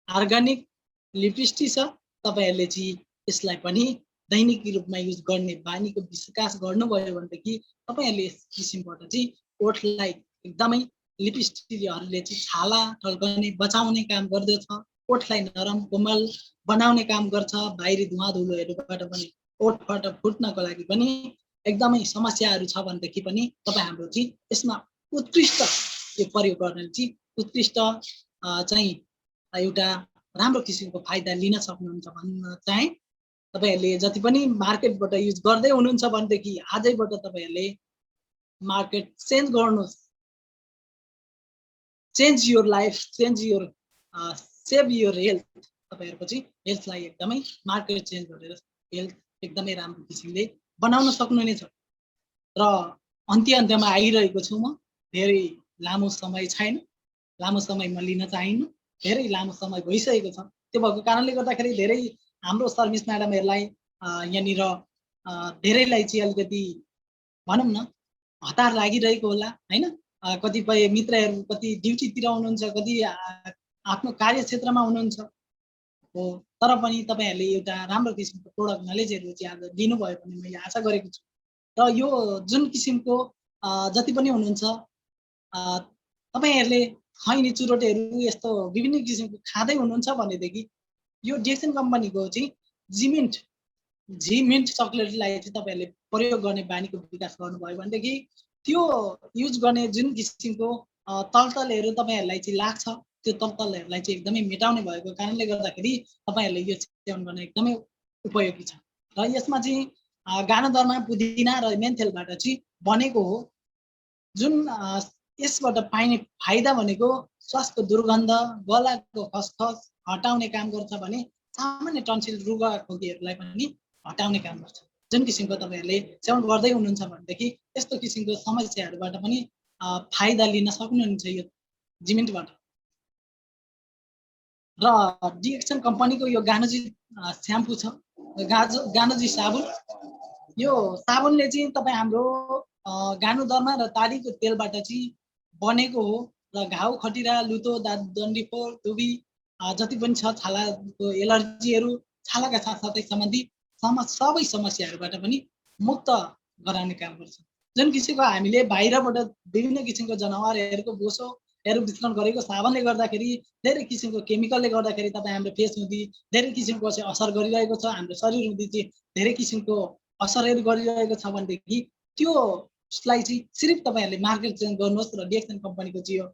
अर्ग्यानिक लिपस्टिक छ तपाईँहरूले चाहिँ यसलाई पनि दैनिक रूपमा युज गर्ने बानीको विकास गर्नुभयो भनेदेखि तपाईँहरूले यस किसिमबाट चाहिँ ओठलाई एकदमै लिपस्टिकहरूले चाहिँ छाला टल्कने बचाउने काम गर्दछ, ओठलाई नरम कोमल बनाउने काम गर्छ, बाहिरी धुवा धुलोहरूबाट पनि ओठबाट फुट्नको लागि पनि एकदमै समस्याहरू छ भनेदेखि पनि तपाईँ हाम्रो चाहिँ यसमा उत्कृष्ट यो प्रयोग गर्ने चाहिँ उत्कृष्ट चाहिँ एउटा राम्रो किसिमको फाइदा लिन सक्नुहुन्छ भन्न चाहे। तपाईँहरूले जति पनि मार्केटबाट युज गर्दै हुनुहुन्छ भनेदेखि आजैबाट तपाईँहरूले मार्केट चेन्ज गर्नुहोस्। Change your life, change your save your health. तपाईँहरूको चाहिँ हेल्थलाई एकदमै मार्केट चेन्ज गरेर हेल्थ एकदमै राम्रो किसिमले बनाउन सक्नुहुनेछ। र अन्त्यमा आइरहेको छु म, धेरै लामो समय छैन, लामो समय म लिन चाहिन्न, धेरै लामो समय भइसकेको छ। त्यो भएको कारणले गर्दाखेरि धेरै हाम्रो सर्भिस म्याडमहरूलाई यहाँनिर धेरैलाई चाहिँ अलिकति भनौँ न हतार लागिरहेको होला होइन। कतिपय मित्रहरू कति ड्युटीतिर हुनुहुन्छ, कति आफ्नो कार्यक्षेत्रमा हुनुहुन्छ हो, तर पनि तपाईँहरूले एउटा राम्रो किसिमको प्रोडक्ट नलेजहरू चाहिँ आज दिनुभयो भने मैले आशा गरेको छु। र यो जुन किसिमको जति पनि हुनुहुन्छ तपाईँहरूले खैनी चुरोटहरू यस्तो विभिन्न किसिमको खाँदै हुनुहुन्छ भनेदेखि यो डिएक्सन कम्पनीको चाहिँ जी मिन्ट चकलेटलाई चाहिँ तपाईँहरूले प्रयोग गर्ने बानीको विकास गर्नुभयो भनेदेखि त्यो युज गर्ने जुन किसिमको तलतलहरू तपाईँहरूलाई चाहिँ लाग्छ त्यो तलतलहरूलाई चाहिँ एकदमै मेटाउने भएको कारणले गर्दाखेरि तपाईँहरूले यो सेवन गर्न एकदमै उपयोगी छ। र यसमा चाहिँ गानोदरमा पुदिना र मेन्थेलबाट चाहिँ बनेको हो। जुन यसबाट पाइने फाइदा भनेको श्वासको दुर्गन्ध, गलाको खसखस हटाउने काम गर्छ भने सामान्य टन्सिल रुगा खोकीहरूलाई पनि हटाउने काम गर्छ। जुन किसिमको तपाईँहरूले सेवन गर्दै हुनुहुन्छ भनेदेखि यस्तो किसिमको समस्याहरूबाट पनि फाइदा लिन सक्नुहुन्छ यो जिमिन्टबाट। र डिएक्सन कम्पनीको यो गानोजी स्याम्पू छ, गानोजी साबुन। यो साबुनले चाहिँ तपाईँ हाम्रो गानुदरमा र ताडीको तेलबाट चाहिँ बनेको हो र घाउ, खटिरा, लुतो, दाँत डन्डीफोर, दुबी जति पनि छ छालाको एलर्जीहरू, छालाका साथसाथै सम्बन्धी सबै समस्याहरूबाट पनि मुक्त गराउने काम गर्छ। जुन किसिमको हामीले बाहिरबाट विभिन्न किसिमको जनावरहरूको बोसोहरू वितरण गरेको साबुनले गर्दाखेरि धेरै किसिमको केमिकलले गर्दाखेरि तपाईँ हाम्रो फेस हुँदी धेरै किसिमको चाहिँ असर गरिरहेको छ, हाम्रो शरीर हुँदी चाहिँ धेरै किसिमको असरहरू गरिरहेको छ भनेदेखि त्यसलाई चाहिँ सिर्फ तपाईँहरूले मार्केट चेन्ज गर्नुहोस् र डिएक्सन कम्पनीको चाहिँ यो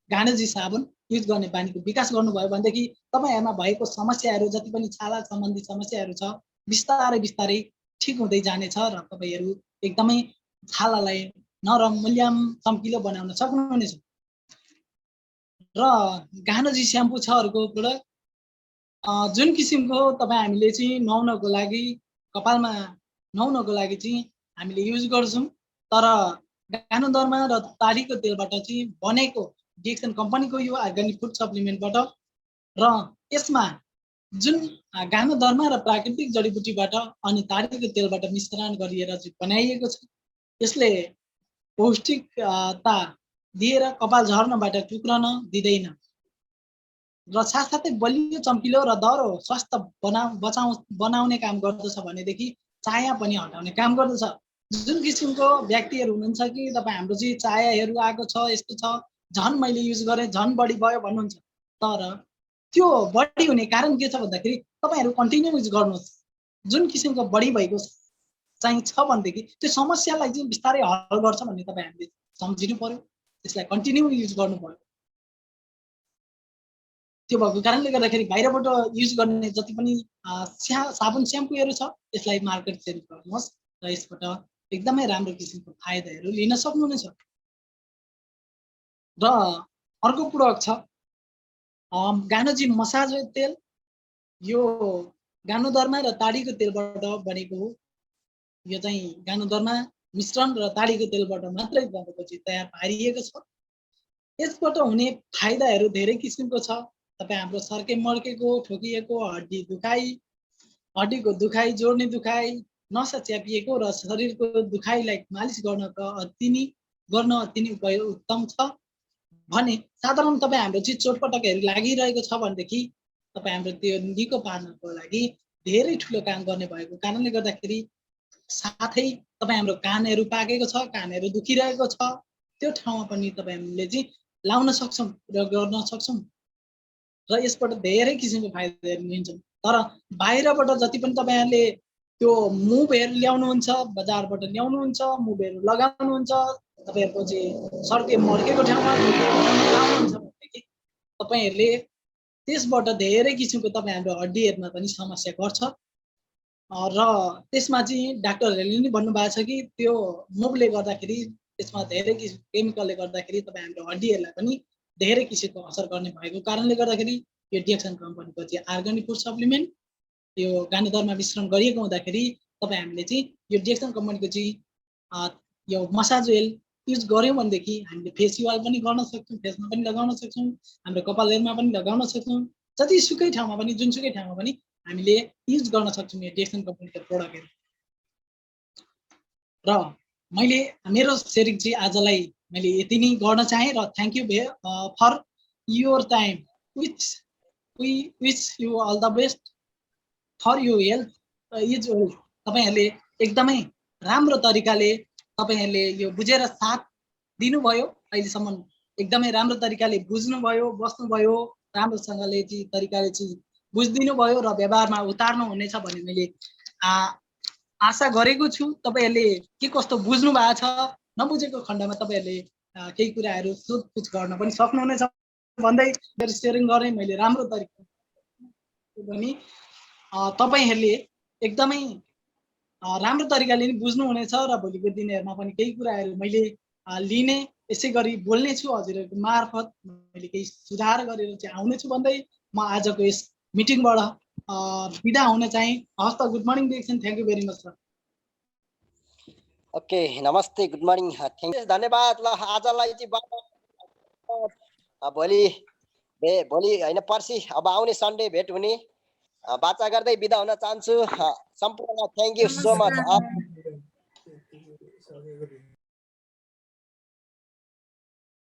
गानोजी साबुन युज गर्ने बानीको विकास गर्नुभयो भनेदेखि तपाईँहरूमा भएको समस्याहरू जति पनि छाला सम्बन्धी समस्याहरू छ बिस्तारै बिस्तारै ठिक हुँदै जानेछ र तपाईँहरू एकदमै छालालाई नरम, मुल्याम, चम्किलो बनाउन सक्नुहुनेछ। र गानोजी स्याम्पू छ अर्को प्रोडक्ट, जुन किसिमको तपाईँ हामीले चाहिँ नुहाउनको लागि कपालमा नुहाउनको लागि चाहिँ हामीले युज गर्छौँ, तर गानोदरमा र ताडीको तेलबाट चाहिँ बनेको डिएक्सन कम्पनीको यो अर्ग्यानिक फुड सप्लिमेन्टबाट र यसमा जुन गानोदरमा र प्राकृतिक जडीबुटीबाट अनि ताडीको तेलबाट मिश्रण गरिएर चाहिँ बनाइएको छ। यसले पौष्टिकता दिएर कपाल झर्नबाट टुक्रन दिँदैन र साथसाथै बलियो, चम्किलो र दह्रो स्वास्थ्य बनाउने काम गर्दछ भनेदेखि चाया पनि हटाउने काम गर्दछ। जुन किसिमको व्यक्तिहरू हुनुहुन्छ कि तपाईँ हाम्रो चाहिँ चायाहरू आएको छ यस्तो छ झन् मैले युज गरेँ झन् बढी भयो भन्नुहुन्छ, तर त्यो बढी हुने कारण के छ भन्दाखेरि तपाईँहरू कन्टिन्यू युज गर्नुहोस्। जुन किसिमको बढी भएको चाहिँ छ भनेदेखि त्यो समस्यालाई चाहिँ बिस्तारै हल गर्छ भन्ने तपाईँ हामीले सम्झिनु पर्यो, त्यसलाई कन्टिन्यू युज गर्नु पर्यो। त्यो भएको कारणले गर्दाखेरि बाहिरबाट युज गर्ने जति पनि साबुन स्याम्पूहरू छ त्यसलाई मार्केट चेन्ज गर्नुहोस् र यसबाट एकदमै राम्रो किसिमको फाइदाहरू लिन सक्नुहुनेछ। र अर्को प्रोडक्ट छ गानोजी मसाज तेल। यो गानोदर्मा र ताडीको तेलबाट बनेको हो। यो चाहिँ गानोदर्मा मिश्रण र ताडीको तेलबाट मात्रै बनेको चाहिँ तयार पारिएको छ। यसबाट हुने फाइदाहरू धेरै किसिमको छ। तपाईँ हाम्रो सर्के मर्केको ठोकिएको हड्डी दुखाइ, हड्डीको दुखाइ, जोड्ने दुखाइ, नसा च्यापिएको र शरीरको दुखाइलाई मालिस गर्न अति नै उत्तम छ भने साधारण तपाईँ हाम्रो चाहिँ चोटपटकहरू लागिरहेको छ भनेदेखि तपाईँ हाम्रो त्यो निको पार्नको लागि धेरै ठुलो काम गर्ने भएको कारणले गर्दाखेरि, साथै तपाईँ हाम्रो कानहरू पाकेको छ, कानहरू दुखिरहेको छ, त्यो ठाउँमा पनि तपाईँ हामीले चाहिँ लाउन सक्छौँ र गर्न सक्छौँ र यसबाट धेरै किसिमको फाइदाहरू लिन्छौँ। तर बाहिरबाट जति पनि तपाईँहरूले त्यो मुभहरू ल्याउनुहुन्छ, बजारबाट ल्याउनुहुन्छ, मुभहरू लगाउनुहुन्छ, तपाईँहरूको चाहिँ सर्के मर्केको ठाउँमा लाउनुहुन्छ भनेदेखि तपाईँहरूले त्यसबाट धेरै किसिमको तपाईँ हाम्रो हड्डीहरूमा पनि समस्या गर्छ र त्यसमा चाहिँ डाक्टरहरूले नि भन्नुभएको छ कि त्यो मुभले गर्दाखेरि त्यसमा धेरै केमिकलले गर्दाखेरि तपाईँ हाम्रो हड्डीहरूलाई पनि धेरै किसिमको असर गर्ने भएको कारणले गर्दाखेरि यो डिएक्सन कम्पनीको चाहिँ अर्ग्यानिक फुड सप्लिमेन्ट यो गानोदर्मा मिश्रण गरिएको हुँदाखेरि तपाईँ हामीले चाहिँ यो डिएक्सन कम्पनीको चाहिँ यो मसाज ओइल युज गऱ्यौँ भनेदेखि हामीले फेसियल पनि गर्न सक्छौँ, फेसमा पनि लगाउन सक्छौँ, हाम्रो कपालमा पनि लगाउन सक्छौँ, जतिसुकै ठाउँमा पनि जुनसुकै ठाउँमा पनि हामीले युज गर्न सक्छौँ यो डिएक्सन कम्पनीको प्रोडक्टहरू। र मैले मेरो सेयरिङ चाहिँ आजलाई मैले यति नै गर्न चाहेँ र thank you for your time we wish you all the best for you health is wealth. तपाईँहरूले एकदमै राम्रो तरिकाले तपाईँहरूले यो बुझेर साथ दिनुभयो, अहिलेसम्म एकदमै राम्रो तरिकाले बुझ्नुभयो, बस्नुभयो, राम्रोसँगले चाहिँ तरिकाले चाहिँ बुझिदिनु भयो र व्यवहारमा उतार्नु हुनेछ भन्ने मैले आशा गरेको छु। तपाईँहरूले के कस्तो बुझ्नु भएको छ, नबुझेको खण्डमा तपाईँहरूले केही कुराहरू सोधपुछ गर्न पनि सक्नुहुनेछ भन्दै मेरो सेयरिङ गरेँ मैले राम्रो तरिका पनि तपाईँहरूले एकदमै राम्रो तरिकाले नि बुझ्नुहुनेछ र भोलिको दिनहरूमा पनि केही कुराहरू मैले लिने यसै गरी बोल्ने छु हजुरहरूको मार्फत मैले केही सुधार गरेर चाहिँ आउनेछु भन्दै म आजको यस मिटिङबाट बिदा हुन चाहे। हस् त, good morning direction, thank you very much sir.
Okay, नमस्ते, गुड मर्निङ, थ्याङ्क यू, धन्यवाद। ल आजलाई चाहिँ भोलि होइन पर्सि अब आउने सन्डे भेट हुने बाचा गर्दै बिदा हुन चाहन्छु। सम्पूर्ण थ्याङ्क यू सो मच।